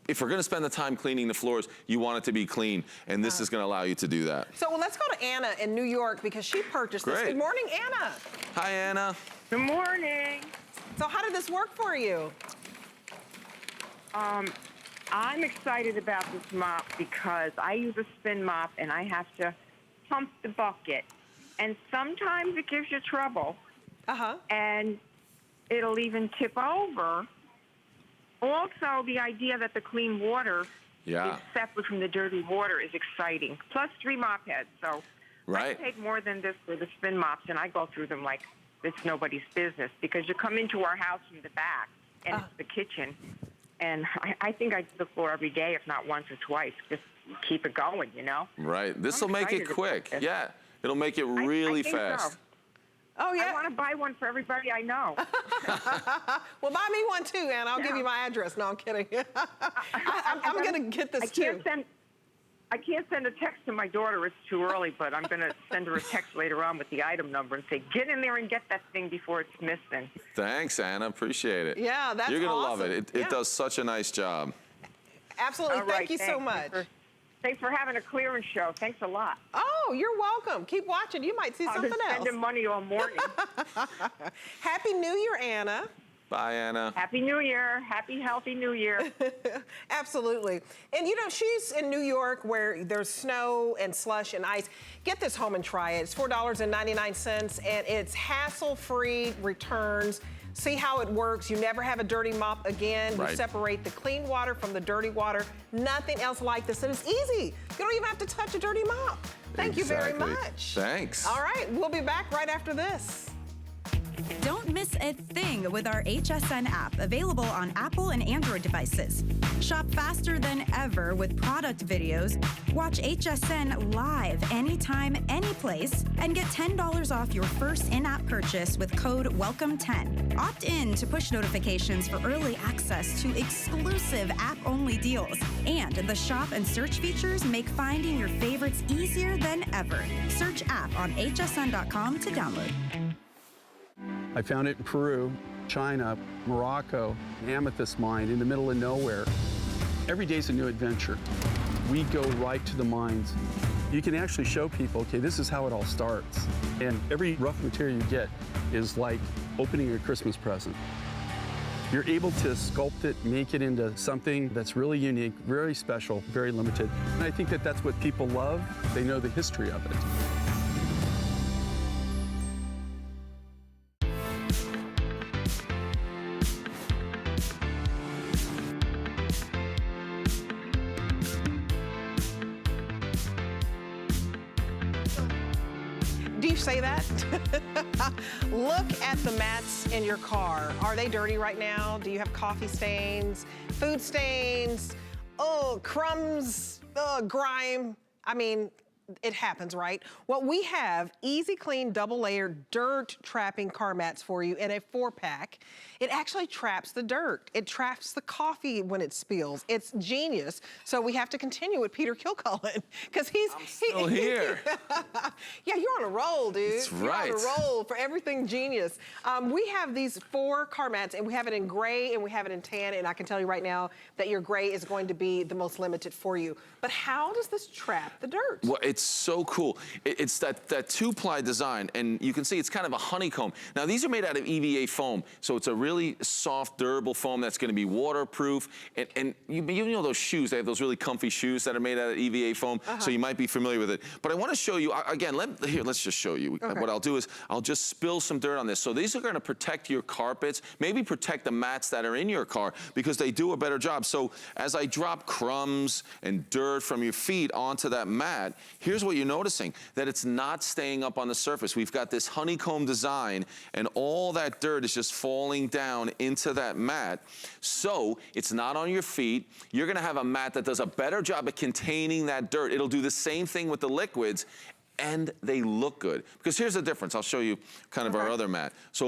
if we're gonna spend the time cleaning the floors, you want it to be clean, and this is gonna allow you to do that. So well, let's go to Anna in New York because she purchased this. Good morning, Anna. Hi, Anna. Good morning. So how did this work for you? I'm excited about this mop because I use a spin mop and I have to pump the bucket. And sometimes it gives you trouble. And it'll even tip over. Also, the idea that the clean water is separate from the dirty water is exciting. Plus 3 mop heads. So I take more than this for the spin mops, and I go through them like it's nobody's business because you come into our house from the back and it's the kitchen. And I think I do the floor every day, if not once or twice. Just keep it going, you know? Right. This will make it quick. Yeah. It'll make it really fast. So. Oh, yeah? I want to buy one for everybody I know. Well, buy me one too, Anna. I'll give you my address. No, I'm kidding. I'm going to get this too. I can't send a text to my daughter. It's too early, but I'm going to send her a text later on with the item number and say, get in there and get that thing before it's missing. Thanks, Anna. Appreciate it. Yeah, that's You're going to awesome. love it. It does such a nice job. Absolutely. All right, Thank you so much. Thanks for having a clearance show. Thanks a lot. Oh, you're welcome. Keep watching. You might see something else. I've been spending money all morning. Happy New Year, Anna. Bye, Anna. Happy New Year. Happy, healthy New Year. Absolutely. And you know, she's in New York where there's snow and slush and ice. Get this home and try it. It's $4.99 and it's hassle-free returns. See how it works. You never have a dirty mop again. You separate the clean water from the dirty water. Nothing else like this. And it's easy. You don't even have to touch a dirty mop. Thank you very much. Thanks. All right, we'll be back right after this. Don't miss a thing with our HSN app, available on Apple and Android devices. Shop faster than ever with product videos. Watch HSN live anytime, anyplace, and get $10 off your first in-app purchase with code WELCOME10. Opt in to push notifications for early access to exclusive app-only deals. And the shop and search features make finding your favorites easier than ever. Search app on hsn.com to download. I found it in Peru, China, Morocco, an amethyst mine in the middle of nowhere. Every day's a new adventure. we go right to the mines. You can actually show people, okay, this is how it all starts. And every rough material you get is like opening a Christmas present. You're able to sculpt it, make it into something that's really unique, very special, very limited. And I think that that's what people love. They know the history of it. Do you say that? Look at the mats in your car. Are they dirty right now? Do you have coffee stains, food stains, oh, crumbs, grime? I mean, it happens, right? Well, we have easy clean double layered dirt trapping car mats for you in a 4-pack. It actually traps the dirt. It traps the coffee when it spills. It's genius. So we have to continue with Peter Kilcullen because I'm still here. Yeah, you're on a roll, dude. That's right. You're on a roll for everything genius. We have these 4 car mats, and we have it in gray and we have it in tan, and I can tell you right now that your gray is going to be the most limited for you. But how does this trap the dirt? Well, it's so cool. It's that 2-ply design, and you can see it's kind of a honeycomb. Now, these are made out of EVA foam, so it's a really soft, durable foam that's going to be waterproof. And you know those shoes, they have those really comfy shoes that are made out of EVA foam, so you might be familiar with it. But I want to show you, again, let's just show you. Okay. What I'll do is I'll just spill some dirt on this. So these are going to protect your carpets, maybe protect the mats that are in your car, because they do a better job. So as I drop crumbs and dirt from your feet onto that mat, here's what you're noticing, that it's not staying up on the surface. We've got this honeycomb design, and all that dirt is just falling down into that mat. So it's not on your feet. You're gonna have a mat that does a better job at containing that dirt. It'll do the same thing with the liquids, and they look good. Because here's the difference. I'll show you kind of our other mat. So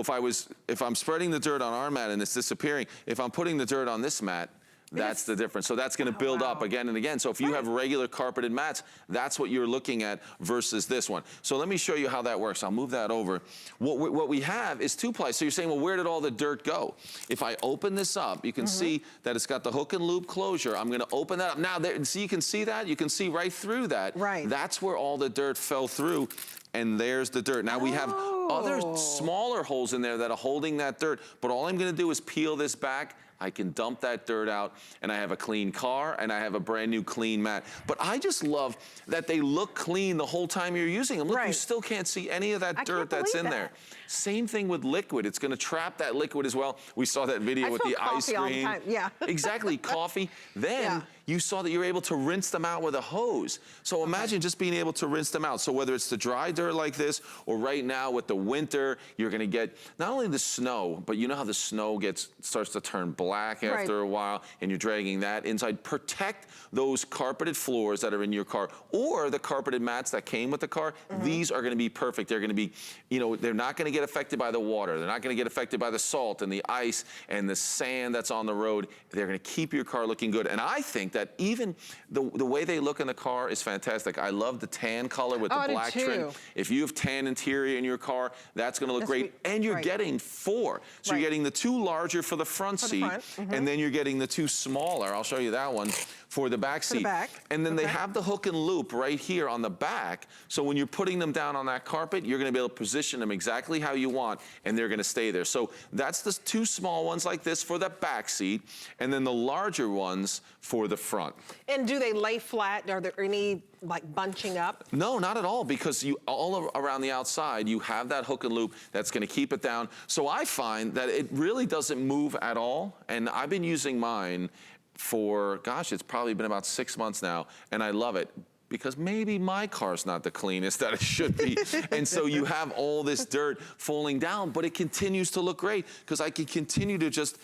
if I'm spreading the dirt on our mat and it's disappearing, if I'm putting the dirt on this mat, that's the difference. So that's going to build up again and again. So if you have regular carpeted mats, that's what you're looking at versus this one. So let me show you how that works. I'll move that over. What we have is 2-ply. So you're saying, well, where did all the dirt go? If I open this up, you can see that it's got the hook and loop closure. I'm going to open that up. Now, so you can see that? You can see right through that. Right. That's where all the dirt fell through. And there's the dirt. Now we have other smaller holes in there that are holding that dirt, but all I'm gonna do is peel this back. I can dump that dirt out, and I have a clean car, and I have a brand new clean mat. But I just love that they look clean the whole time you're using them. Look, you still can't see any of that dirt that's in there. Same thing with liquid. It's gonna trap that liquid as well. We saw that video with the ice cream. All the time. Yeah. Exactly, coffee. Then you saw that you were able to rinse them out with a hose. So imagine just being able to rinse them out. So whether it's the dry dirt like this, or right now with the winter, you're gonna get not only the snow, but you know how the snow starts to turn black after a while, and you're dragging that inside. Protect those carpeted floors that are in your car, or the carpeted mats that came with the car. These are gonna be perfect. They're gonna be, you know, they're not gonna get affected by the water. They're not gonna get affected by the salt and the ice and the sand that's on the road. They're gonna keep your car looking good. And I think that even the way they look in the car is fantastic. I love the tan color with the black trim. If you have tan interior in your car, that's gonna look great. And you're getting 4. So you're getting the 2 larger for the front seat, and then you're getting the 2 smaller. I'll show you that one for the back seat. And then they have the hook and loop right here on the back. So when you're putting them down on that carpet, you're gonna be able to position them exactly how you want, and they're gonna stay there. So that's the 2 small ones like this for the back seat, and then the larger ones for the front. And do they lay flat? Are there any like bunching up? No, not at all, because all around the outside, you have that hook and loop that's gonna keep it down. So I find that it really doesn't move at all, and I've been using mine for, gosh, it's probably been about 6 months now, and I love it. Because maybe my car's not the cleanest that it should be. And so you have all this dirt falling down, but it continues to look great, because I can continue to just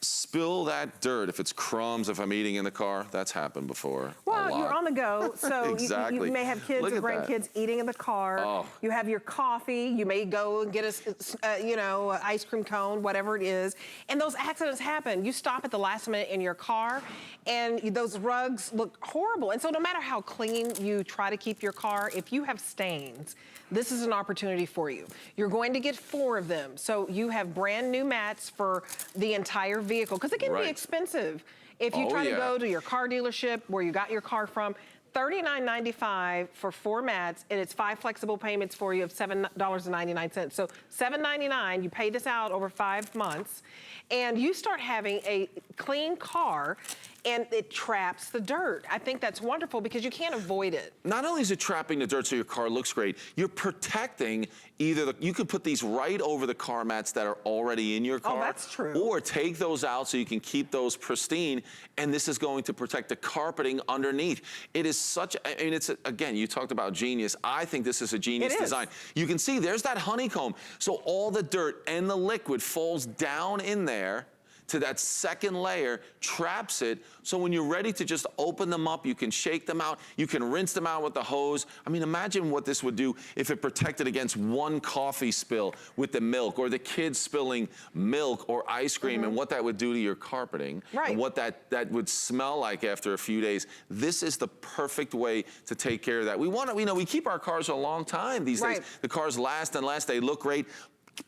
spill that dirt. If it's crumbs, if I'm eating in the car, that's happened before. Well, you're on the go, so you may have kids or grandkids eating in the car. You have your coffee. You may go and get a, ice cream cone, whatever it is. And those accidents happen. You stop at the last minute in your car, and those rugs look horrible. And so no matter how clean you try to keep your car, if you have stains, this is an opportunity for you. You're going to get 4 of them. So you have brand new mats for the entire vehicle, because it can be expensive If you try to go to your car dealership where you got your car from, $39.95 for 4 mats, and it's 5 flexible payments for you of $7.99. So $7.99, you pay this out over 5 months, and you start having a clean car, and it traps the dirt. I think that's wonderful because you can't avoid it. Not only is it trapping the dirt so your car looks great, you're protecting you could put these right over the car mats that are already in your car. Oh, that's true. Or take those out so you can keep those pristine, and this is going to protect the carpeting underneath. It is such, I mean, it's, again, you talked about genius. I think this is a genius design. You can see there's that honeycomb. So all the dirt and the liquid falls down in there to that second layer, traps it, so when you're ready to just open them up, you can shake them out, you can rinse them out with the hose. I mean, imagine what this would do if it protected against one coffee spill with the milk, or the kids spilling milk or ice cream, and what that would do to your carpeting, and what that would smell like after a few days. This is the perfect way to take care of that. We want to, you know, we keep our cars a long time these days. The cars last and last, they look great.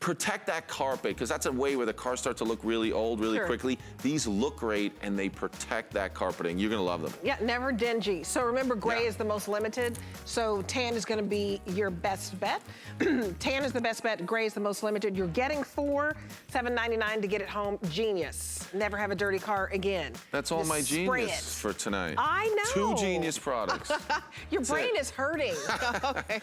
Protect that carpet, because that's a way where the cars start to look really old really quickly. These look great, and they protect that carpeting. You're gonna love them. Yeah, never dingy. So remember, gray is the most limited, so tan is gonna be your best bet. Tan is the best bet, gray is the most limited. You're getting 4, $7.99 to get it home. Genius. Never have a dirty car again. That's all my genius for tonight. I know. 2 genius products. Your brain is hurting. Okay.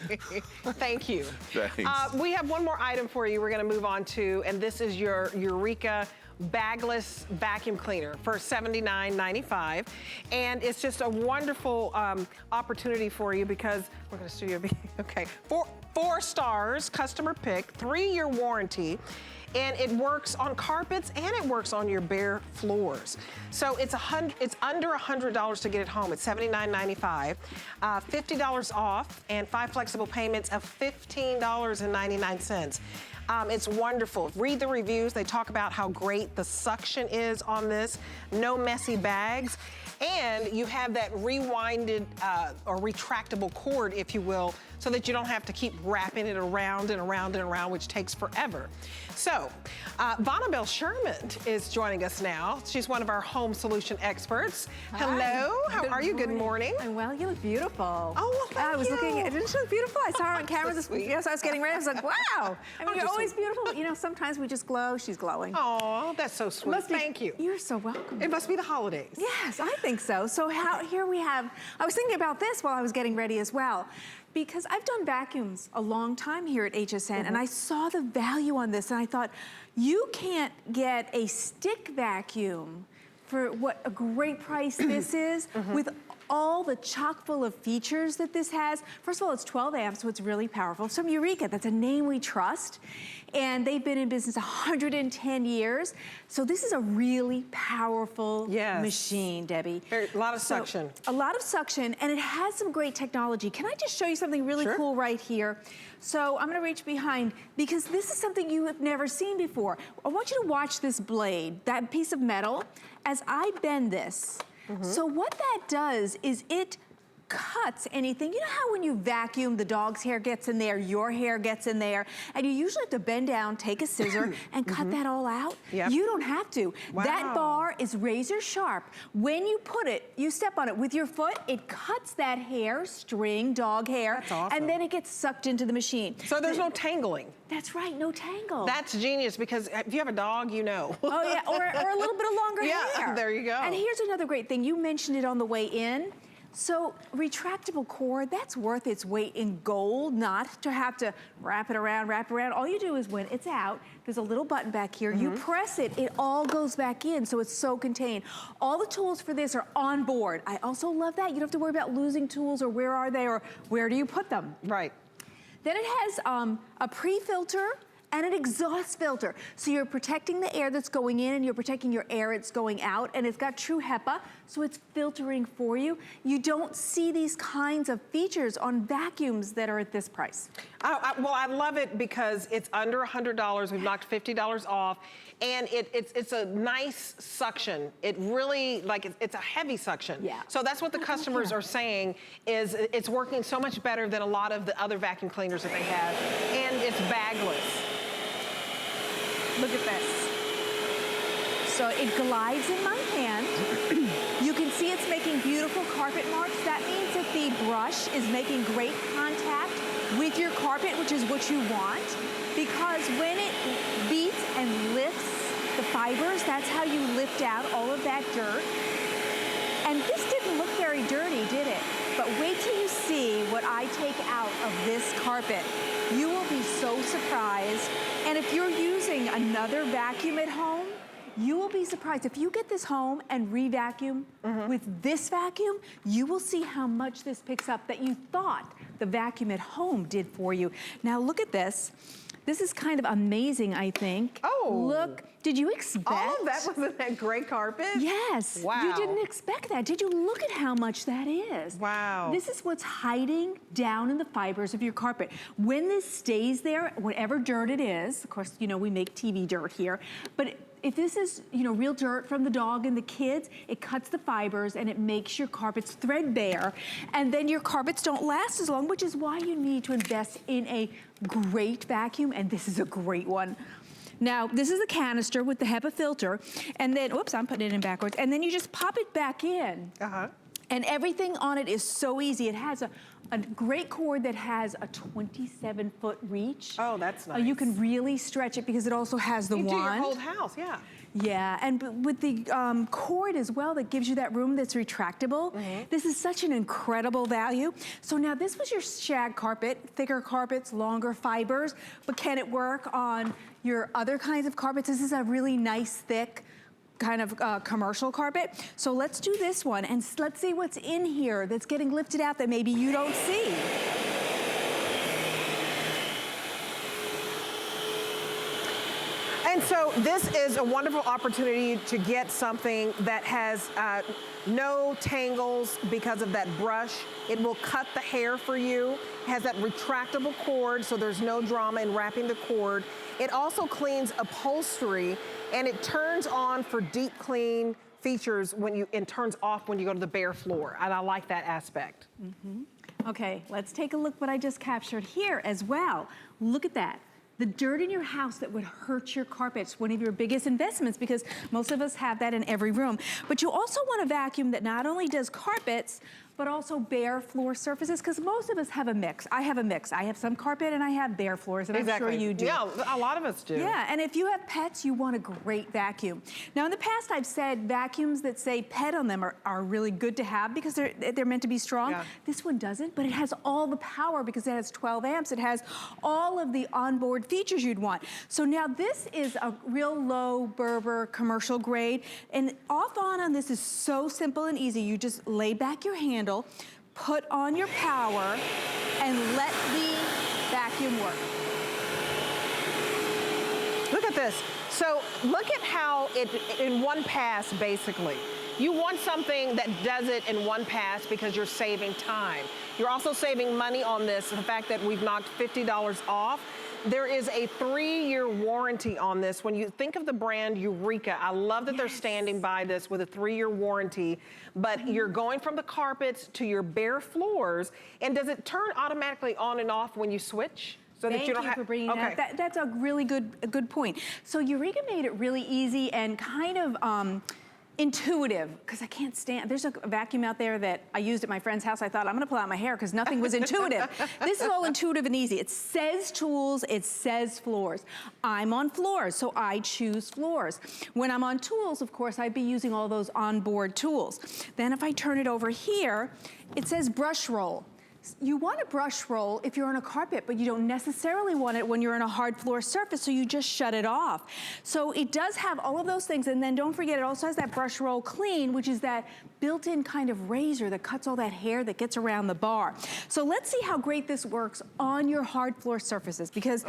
Thank you. Thanks. We have one more item for you we're gonna move on to, and this is your Eureka Bagless vacuum cleaner for $79.95. And it's just a wonderful opportunity for you because we're gonna Studio B. Okay, 4 stars, customer pick, 3-year warranty. And it works on carpets and it works on your bare floors. So it's under $100 to get it home. It's $79.95, $50 off, and 5 flexible payments of $15.99. It's wonderful. Read the reviews. They talk about how great the suction is on this. No messy bags. And you have that rewinded or retractable cord, if you will, so that you don't have to keep wrapping it around and around and around, which takes forever. So, Vonabelle Sherman is joining us now. She's one of our home solution experts. Hello, how are you? Good morning. I'm well, you look beautiful. Oh, well, thank you. I was looking, didn't she look beautiful? I saw her on camera this week. Yes, I was getting ready. I was like, wow. I mean, you're always beautiful. You know, sometimes we just glow. She's glowing. Oh, that's so sweet. Thank you. You're so welcome. It must be the holidays. Yes, I think so. So here we have, I was thinking about this while I was getting ready as well, because I've done vacuums a long time here at HSN, and I saw the value on this, and I thought, you can't get a stick vacuum for what a great price this is, with all the chock full of features that this has. First of all, it's 12 amps, so it's really powerful. It's from Eureka, that's a name we trust. And they've been in business 110 years. So this is a really powerful machine, Debbie. A lot of suction. A lot of suction, and it has some great technology. Can I just show you something really cool right here? So I'm gonna reach behind, because this is something you have never seen before. I want you to watch this blade, that piece of metal, as I bend this. So what that does is it cuts anything. You know how when you vacuum, the dog's hair gets in there, your hair gets in there, and you usually have to bend down, take a scissor, and cut that all out? You don't have to. That bar is razor sharp. When you put it, you step on it with your foot, it cuts that hair, string, dog hair, That's awesome. and then it gets sucked into the machine. So there's no tangling. That's right, no tangle. That's genius, because if you have a dog, you know. Oh yeah, or a little bit of longer hair. There you go. And here's another great thing. You mentioned it on the way in. So retractable cord, that's worth its weight in gold, not to have to wrap it around. All you do is when it's out, there's a little button back here. You press it, it all goes back in, so it's so contained. All the tools for this are on board. I also love that. You don't have to worry about losing tools or where are they or where do you put them. Right. Then it has a pre-filter and an exhaust filter. So you're protecting the air that's going in and you're protecting your air that's going out, and it's got true HEPA, so it's filtering for you. You don't see these kinds of features on vacuums that are at this price. Well, I love it because it's under $100. We've knocked $50 off, and it's a nice suction. It really, it's a heavy suction. Yeah. So that's what the customers are saying, is it's working so much better than a lot of the other vacuum cleaners that they have, and it's bagless. Look at this. So it glides in my hand. You can see it's making beautiful carpet marks. That means that the brush is making great contact with your carpet, which is what you want, because when it beats and lifts the fibers, that's how you lift out all of that dirt. And this didn't look very dirty, did it? But wait till you see what I take out of this carpet. You will be so surprised. And if you're using another vacuum at home, you will be surprised. If you get this home and re-vacuum with this vacuum, you will see how much this picks up that you thought the vacuum at home did for you. Now look at this. This is kind of amazing, I think. Oh. Look, did you expect? All of that was in that gray carpet? Yes. Wow. You didn't expect that. Did you? Look at how much that is. Wow. This is what's hiding down in the fibers of your carpet. When this stays there, whatever dirt it is, of course, you know, we make TV dirt here, but if this is, you know, real dirt from the dog and the kids, it cuts the fibers and it makes your carpets threadbare, and then your carpets don't last as long, which is why you need to invest in a great vacuum, and this is a great one. Now, this is the canister with the HEPA filter, and then, oops, I'm putting it in backwards, and then you just pop it back in. And everything on it is so easy. It has a great cord that has a 27-foot reach. Oh, that's nice. You can really stretch it because it also has the wand. You do your whole house, yeah. Yeah, and with the cord as well that gives you that room that's retractable. This is such an incredible value. So now this was your shag carpet, thicker carpets, longer fibers, but can it work on your other kinds of carpets? This is a really nice, thick, kind of commercial carpet. So let's do this one and let's see what's in here that's getting lifted out that maybe you don't see. And so this is a wonderful opportunity to get something that has no tangles because of that brush. It will cut the hair for you. It has that retractable cord, so there's no drama in wrapping the cord. It also cleans upholstery, and it turns on for deep clean features and turns off when you go to the bare floor. And I like that aspect. Okay, let's take a look what I just captured here as well. Look at that. The dirt in your house that would hurt your carpets, one of your biggest investments, because most of us have that in every room. But you also want a vacuum that not only does carpets, but also bare floor surfaces, because most of us have a mix. I have a mix. I have some carpet and I have bare floors, and I'm sure you do. Yeah, a lot of us do. Yeah, and if you have pets, you want a great vacuum. Now, in the past, I've said vacuums that say pet on them are really good to have because they're meant to be strong. Yeah. This one doesn't, but it has all the power because it has 12 amps. It has all of the onboard features you'd want. So now this is a real low Berber commercial grade, and off on this is so simple and easy. You just lay back your handle, put on your power, and let the vacuum work. Look at this. So look at how in one pass, basically. You want something that does it in one pass because you're saving time. You're also saving money on this, the fact that we've knocked $50 off. There is a 3-year warranty on this. When you think of the brand Eureka, I love that they're standing by this with a 3-year warranty, but you're going from the carpets to your bare floors, and does it turn automatically on and off when you switch? So Thank you for bringing that. That's a really good point. So Eureka made it really easy and kind of intuitive, because I can't stand, there's a vacuum out there that I used at my friend's house. I thought, I'm gonna pull out my hair because nothing was intuitive. This is all intuitive and easy. It says tools, it says floors. I'm on floors, so I choose floors. When I'm on tools, of course, I'd be using all those onboard tools. Then if I turn it over here, it says brush roll. You want a brush roll if you're on a carpet, but you don't necessarily want it when you're on a hard floor surface, so you just shut it off. So it does have all of those things, and then don't forget, it also has that brush roll clean, which is that built-in kind of razor that cuts all that hair that gets around the bar. So let's see how great this works on your hard floor surfaces, because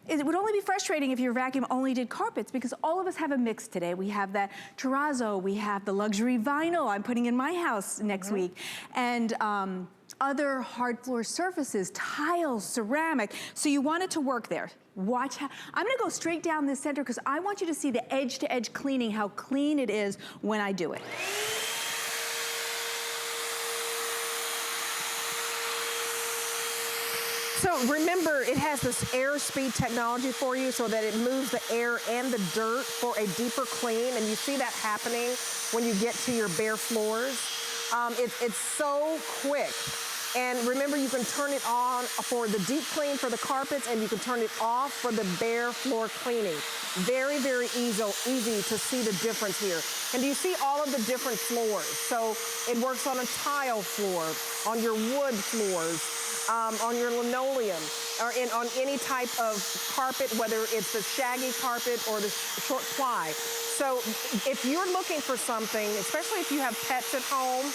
it would only be frustrating if your vacuum only did carpets, because all of us have a mix today. We have that terrazzo, we have the luxury vinyl I'm putting in my house next week, and other hard floor surfaces, tiles, ceramic. So you want it to work there. Watch how, I'm gonna go straight down this center because I want you to see the edge to edge cleaning, how clean it is when I do it. So remember, it has this air speed technology for you so that it moves the air and the dirt for a deeper clean, and you see that happening when you get to your bare floors. It's so quick. And remember, you can turn it on for the deep clean for the carpets, and you can turn it off for the bare floor cleaning. Very, very easy to see the difference here. And do you see all of the different floors? So it works on a tile floor, on your wood floors, on your linoleum, or on any type of carpet, whether it's the shaggy carpet or the short ply. So if you're looking for something, especially if you have pets at home,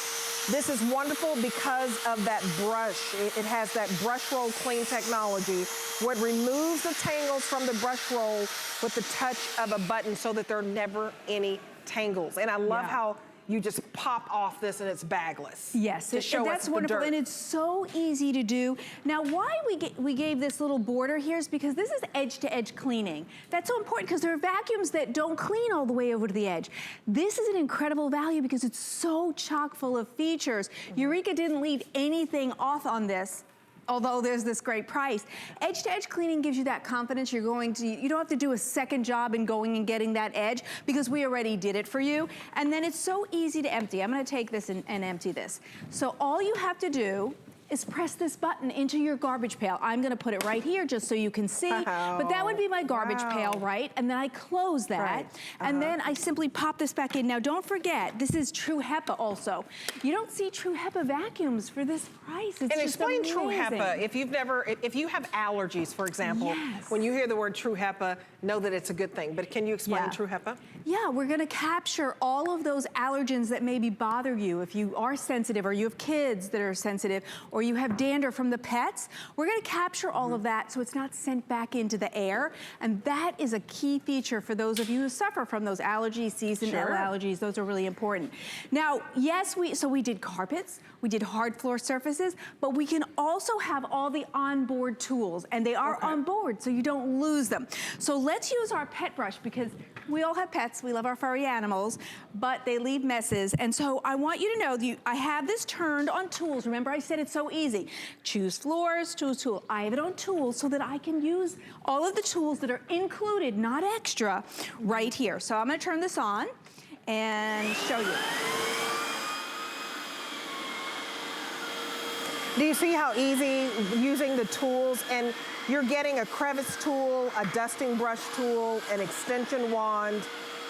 this is wonderful because of that brush. It has that brush roll clean technology where it removes the tangles from the brush roll with the touch of a button so that there are never any tangles. And I love how you just pop off this and it's bagless. Yes, that's wonderful, and it's so easy to do. Now, why we gave this little border here is because this is edge-to-edge cleaning. That's so important because there are vacuums that don't clean all the way over to the edge. This is an incredible value because it's so chock full of features. Eureka didn't leave anything off on this, although there's this great price. Edge-to-edge cleaning gives you that confidence you don't have to do a second job in going and getting that edge because we already did it for you. And then it's so easy to empty. I'm gonna take this and empty this. So all you have to do is press this button into your garbage pail. I'm gonna put it right here just so you can see, but that would be my garbage pail, right? And then I close that, and then I simply pop this back in. Now don't forget, this is True HEPA also. You don't see True HEPA vacuums for this price. It's and just explain amazing. True HEPA. If you have allergies, for example, when you hear the word True HEPA, know that it's a good thing. But can you explain True HEPA? Yeah, we're gonna capture all of those allergens that maybe bother you. If you are sensitive or you have kids that are sensitive or you have dander from the pets, we're gonna capture all of that so it's not sent back into the air. And that is a key feature for those of you who suffer from those allergies, seasonal allergies. Those are really important. Now, yes, we did carpets, we did hard floor surfaces, but we can also have all the onboard tools, and they are on board so you don't lose them. So let's use our pet brush because we all have pets, we love our furry animals, but they leave messes. And so I want you to know I have this turned on tools. Remember I said it's so easy. Choose floors, choose tool. I have it on tools so that I can use all of the tools that are included, not extra, right here. So I'm gonna turn this on and show you. Do you see how easy using the tools, and you're getting a crevice tool, a dusting brush tool, an extension wand,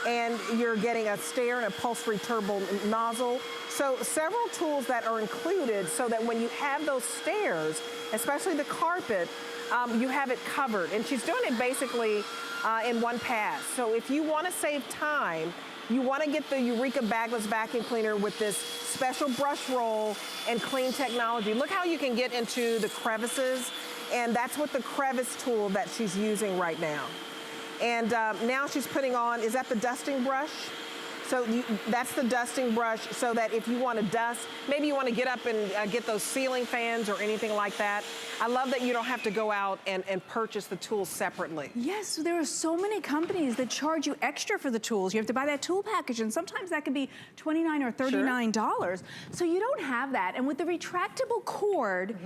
and you're getting a stair and upholstery turbo nozzle. So several tools that are included so that when you have those stairs, especially the carpet, you have it covered. And she's doing it basically in one pass. So if you want to save time, you want to get the Eureka Bagless vacuum cleaner with this special brush roll and clean technology. Look how you can get into the crevices, and that's what the crevice tool that she's using right now. And now she's putting on, is that the dusting brush? So that's the dusting brush so that if you want to dust, maybe you want to get up and get those ceiling fans or anything like that. I love that you don't have to go out and purchase the tools separately. Yes, there are so many companies that charge you extra for the tools. You have to buy that tool package, and sometimes that can be $29 or $39. So you don't have that. And with the retractable cord,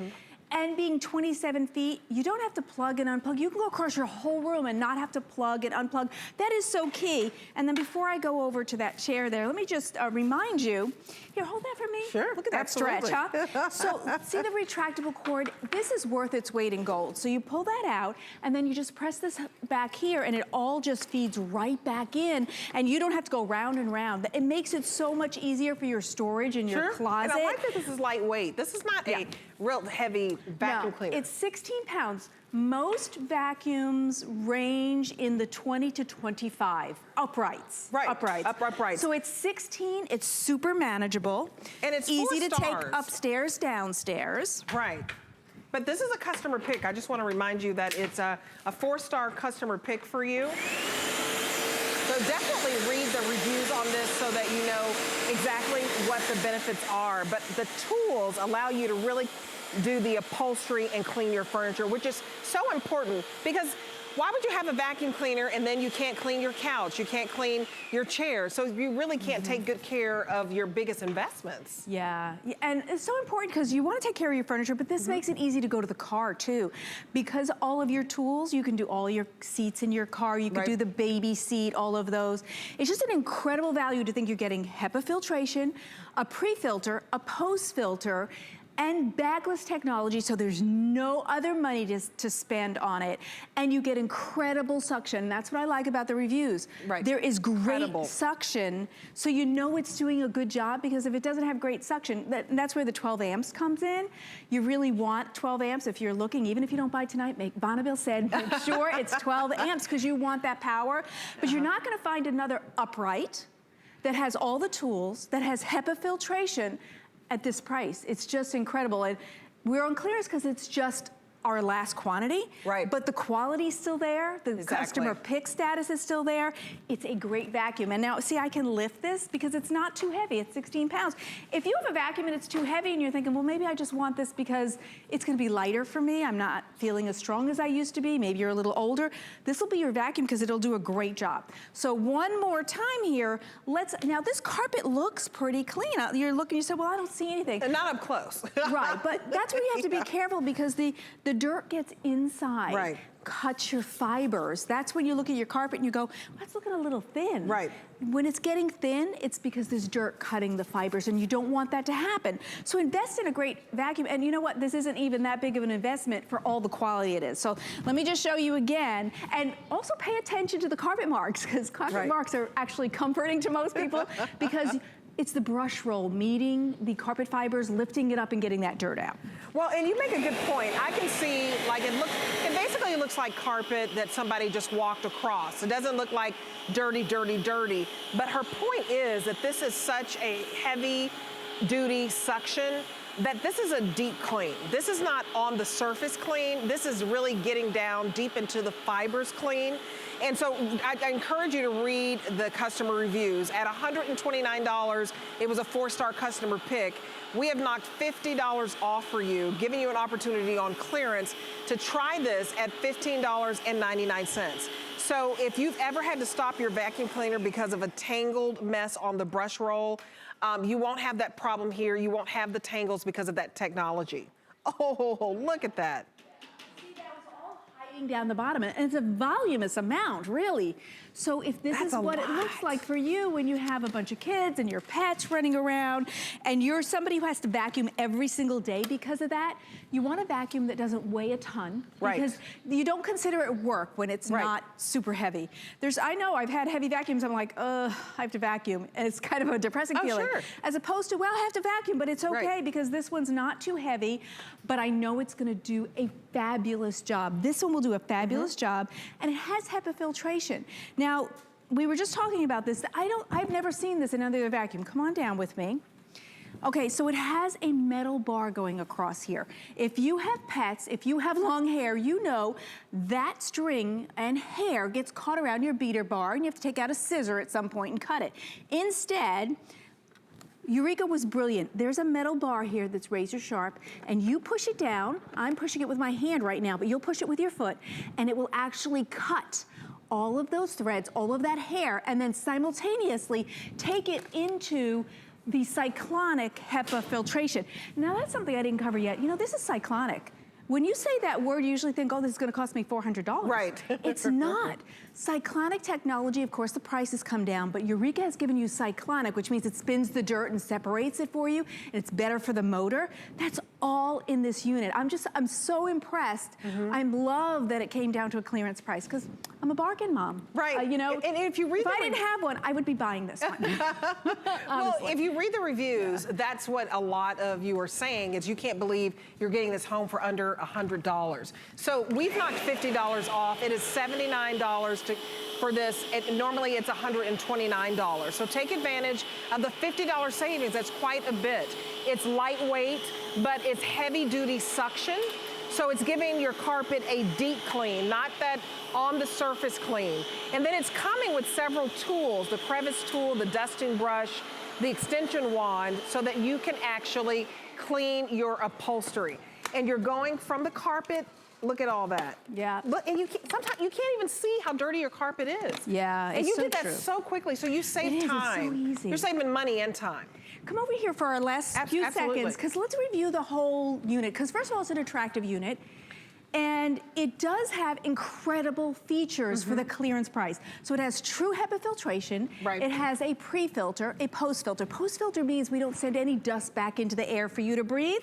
and being 27 feet, you don't have to plug and unplug. You can go across your whole room and not have to plug and unplug. That is so key. And then before I go over to that chair there, let me just remind you, here, hold that for me. Sure, look at that stretch, huh? So see the retractable cord? This is worth its weight in gold. So you pull that out, and then you just press this back here, and it all just feeds right back in, and you don't have to go round and round. It makes it so much easier for your storage in your closet. And I like that this is lightweight. This is not a real heavy vacuum cleaner. It's 16 pounds. Most vacuums range in the 20 to 25 uprights. Uprights. So it's 16, it's super manageable. And it's easy 4 to stars. take upstairs, downstairs. Right. But this is a customer pick. I just want to remind you that it's a 4-star customer pick for you. So definitely read the reviews on this so that you know exactly what the benefits are. But the tools allow you to really do the upholstery and clean your furniture, which is so important because why would you have a vacuum cleaner and then you can't clean your couch, you can't clean your chair? So you really can't take good care of your biggest investments. Yeah, and it's so important because you want to take care of your furniture, but this makes it easy to go to the car too. Because all of your tools, you can do all your seats in your car, you can do the baby seat, all of those. It's just an incredible value to think you're getting HEPA filtration, a pre-filter, a post-filter, and bagless technology, so there's no other money to spend on it. And you get incredible suction. That's what I like about the reviews. Right. There is great suction, so you know it's doing a good job, because if it doesn't have great suction, that's where the 12 amps comes in. You really want 12 amps if you're looking, even if you don't buy tonight, Bonneville said, make sure it's 12 amps, because you want that power. But you're not gonna find another upright that has all the tools, that has HEPA filtration, at this price. It's just incredible. And we're on clearance because it's just our last quantity. Right. But the quality's still there. The customer pick status is still there. It's a great vacuum. And now, see, I can lift this because it's not too heavy. It's 16 pounds. If you have a vacuum and it's too heavy and you're thinking, well, maybe I just want this because it's gonna be lighter for me. I'm not feeling as strong as I used to be. Maybe you're a little older. This will be your vacuum because it'll do a great job. So one more time here, now this carpet looks pretty clean. You're looking, you said, well, I don't see anything. And not up close. Right, but that's where you have to be careful, because the dirt gets inside. Right. Cuts your fibers. That's when you look at your carpet and you go, well, it's looking a little thin. Right. When it's getting thin, it's because there's dirt cutting the fibers, and you don't want that to happen. So invest in a great vacuum. And you know what? This isn't even that big of an investment for all the quality it is. So let me just show you again. And also pay attention to the carpet marks, because carpet marks are actually comforting to most people, because it's the brush roll meeting the carpet fibers, lifting it up and getting that dirt out. Well, and you make a good point. I can see, like, it basically looks like carpet that somebody just walked across. It doesn't look like dirty, dirty, dirty. But her point is that this is such a heavy duty suction that this is a deep clean. This is not on the surface clean. This is really getting down deep into the fibers clean. And so I encourage you to read the customer reviews. At $129, it was a 4-star customer pick. We have knocked $50 off for you, giving you an opportunity on clearance to try this at $15.99. So if you've ever had to stop your vacuum cleaner because of a tangled mess on the brush roll, you won't have that problem here. You won't have the tangles because of that technology. Oh, look at that. Down the bottom, and it's a voluminous amount, really. So if this is what it looks like for you when you have a bunch of kids and your pets running around, and you're somebody who has to vacuum every single day because of that, you want a vacuum that doesn't weigh a ton, because you don't consider it work when it's not super heavy. I know I've had heavy vacuums, I'm like, I have to vacuum, and it's kind of a depressing feeling. As opposed to, well, I have to vacuum, but it's okay because this one's not too heavy, but I know it's gonna do a fabulous job. This one will do a fabulous job, and it has HEPA filtration. Now, we were just talking about this. I've never seen this in another vacuum. Come on down with me. Okay, so it has a metal bar going across here. If you have pets, if you have long hair, you know that string and hair gets caught around your beater bar, and you have to take out a scissor at some point and cut it. Instead, Eureka was brilliant. There's a metal bar here that's razor sharp, and you push it down. I'm pushing it with my hand right now, but you'll push it with your foot, and it will actually cut all of those threads, all of that hair, and then simultaneously take it into the cyclonic HEPA filtration. Now that's something I didn't cover yet. You know, this is cyclonic. When you say that word, you usually think, oh, this is gonna cost me $400. Right. It's not. Cyclonic technology, of course, the prices come down, but Eureka has given you cyclonic, which means it spins the dirt and separates it for you, and it's better for the motor. That's all in this unit. I'm so impressed. I love that it came down to a clearance price, because I'm a bargain mom. Right. You know, and if you read, if I didn't have one, I would be buying this one. Well, if you read the reviews, that's what a lot of you are saying, is you can't believe you're getting this home for under $100. So we've knocked $50 off. It is $79 for this. Normally it's $129. So take advantage of the $50 savings. That's quite a bit. It's lightweight, but it's heavy duty suction. So it's giving your carpet a deep clean, not that on the surface clean. And then it's coming with several tools, the crevice tool, the dusting brush, the extension wand, so that you can actually clean your upholstery. and you're going from the carpet. Look at all that. Yeah. Look, and sometimes you can't even see how dirty your carpet is. Yeah, and it's you so did that true. so quickly, so you save time. It's so easy. You're saving money and time. Come over here for our last few seconds, because let's review the whole unit. Because first of all, it's an attractive unit. And it does have incredible features for the clearance price. So it has true HEPA filtration. Right. It has a pre-filter, a post-filter. Post-filter means we don't send any dust back into the air for you to breathe.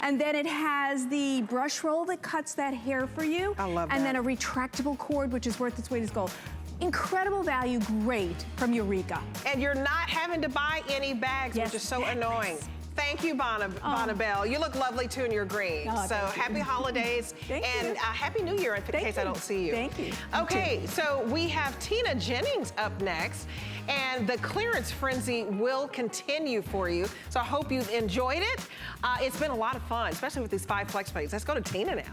And then it has the brush roll that cuts that hair for you. I love that. And then a retractable cord, which is worth its weight in gold. Incredible value, great from Eureka. And you're not having to buy any bags, which is so annoying. Thank you, Bonnabelle. You look lovely too in your green. So happy holidays and happy New Year in case I don't see you. Thank you. Okay, so we have Tina Jennings up next, and the clearance frenzy will continue for you. So I hope you've enjoyed it. It's been a lot of fun, especially with these 5 flex plates. Let's go to Tina now.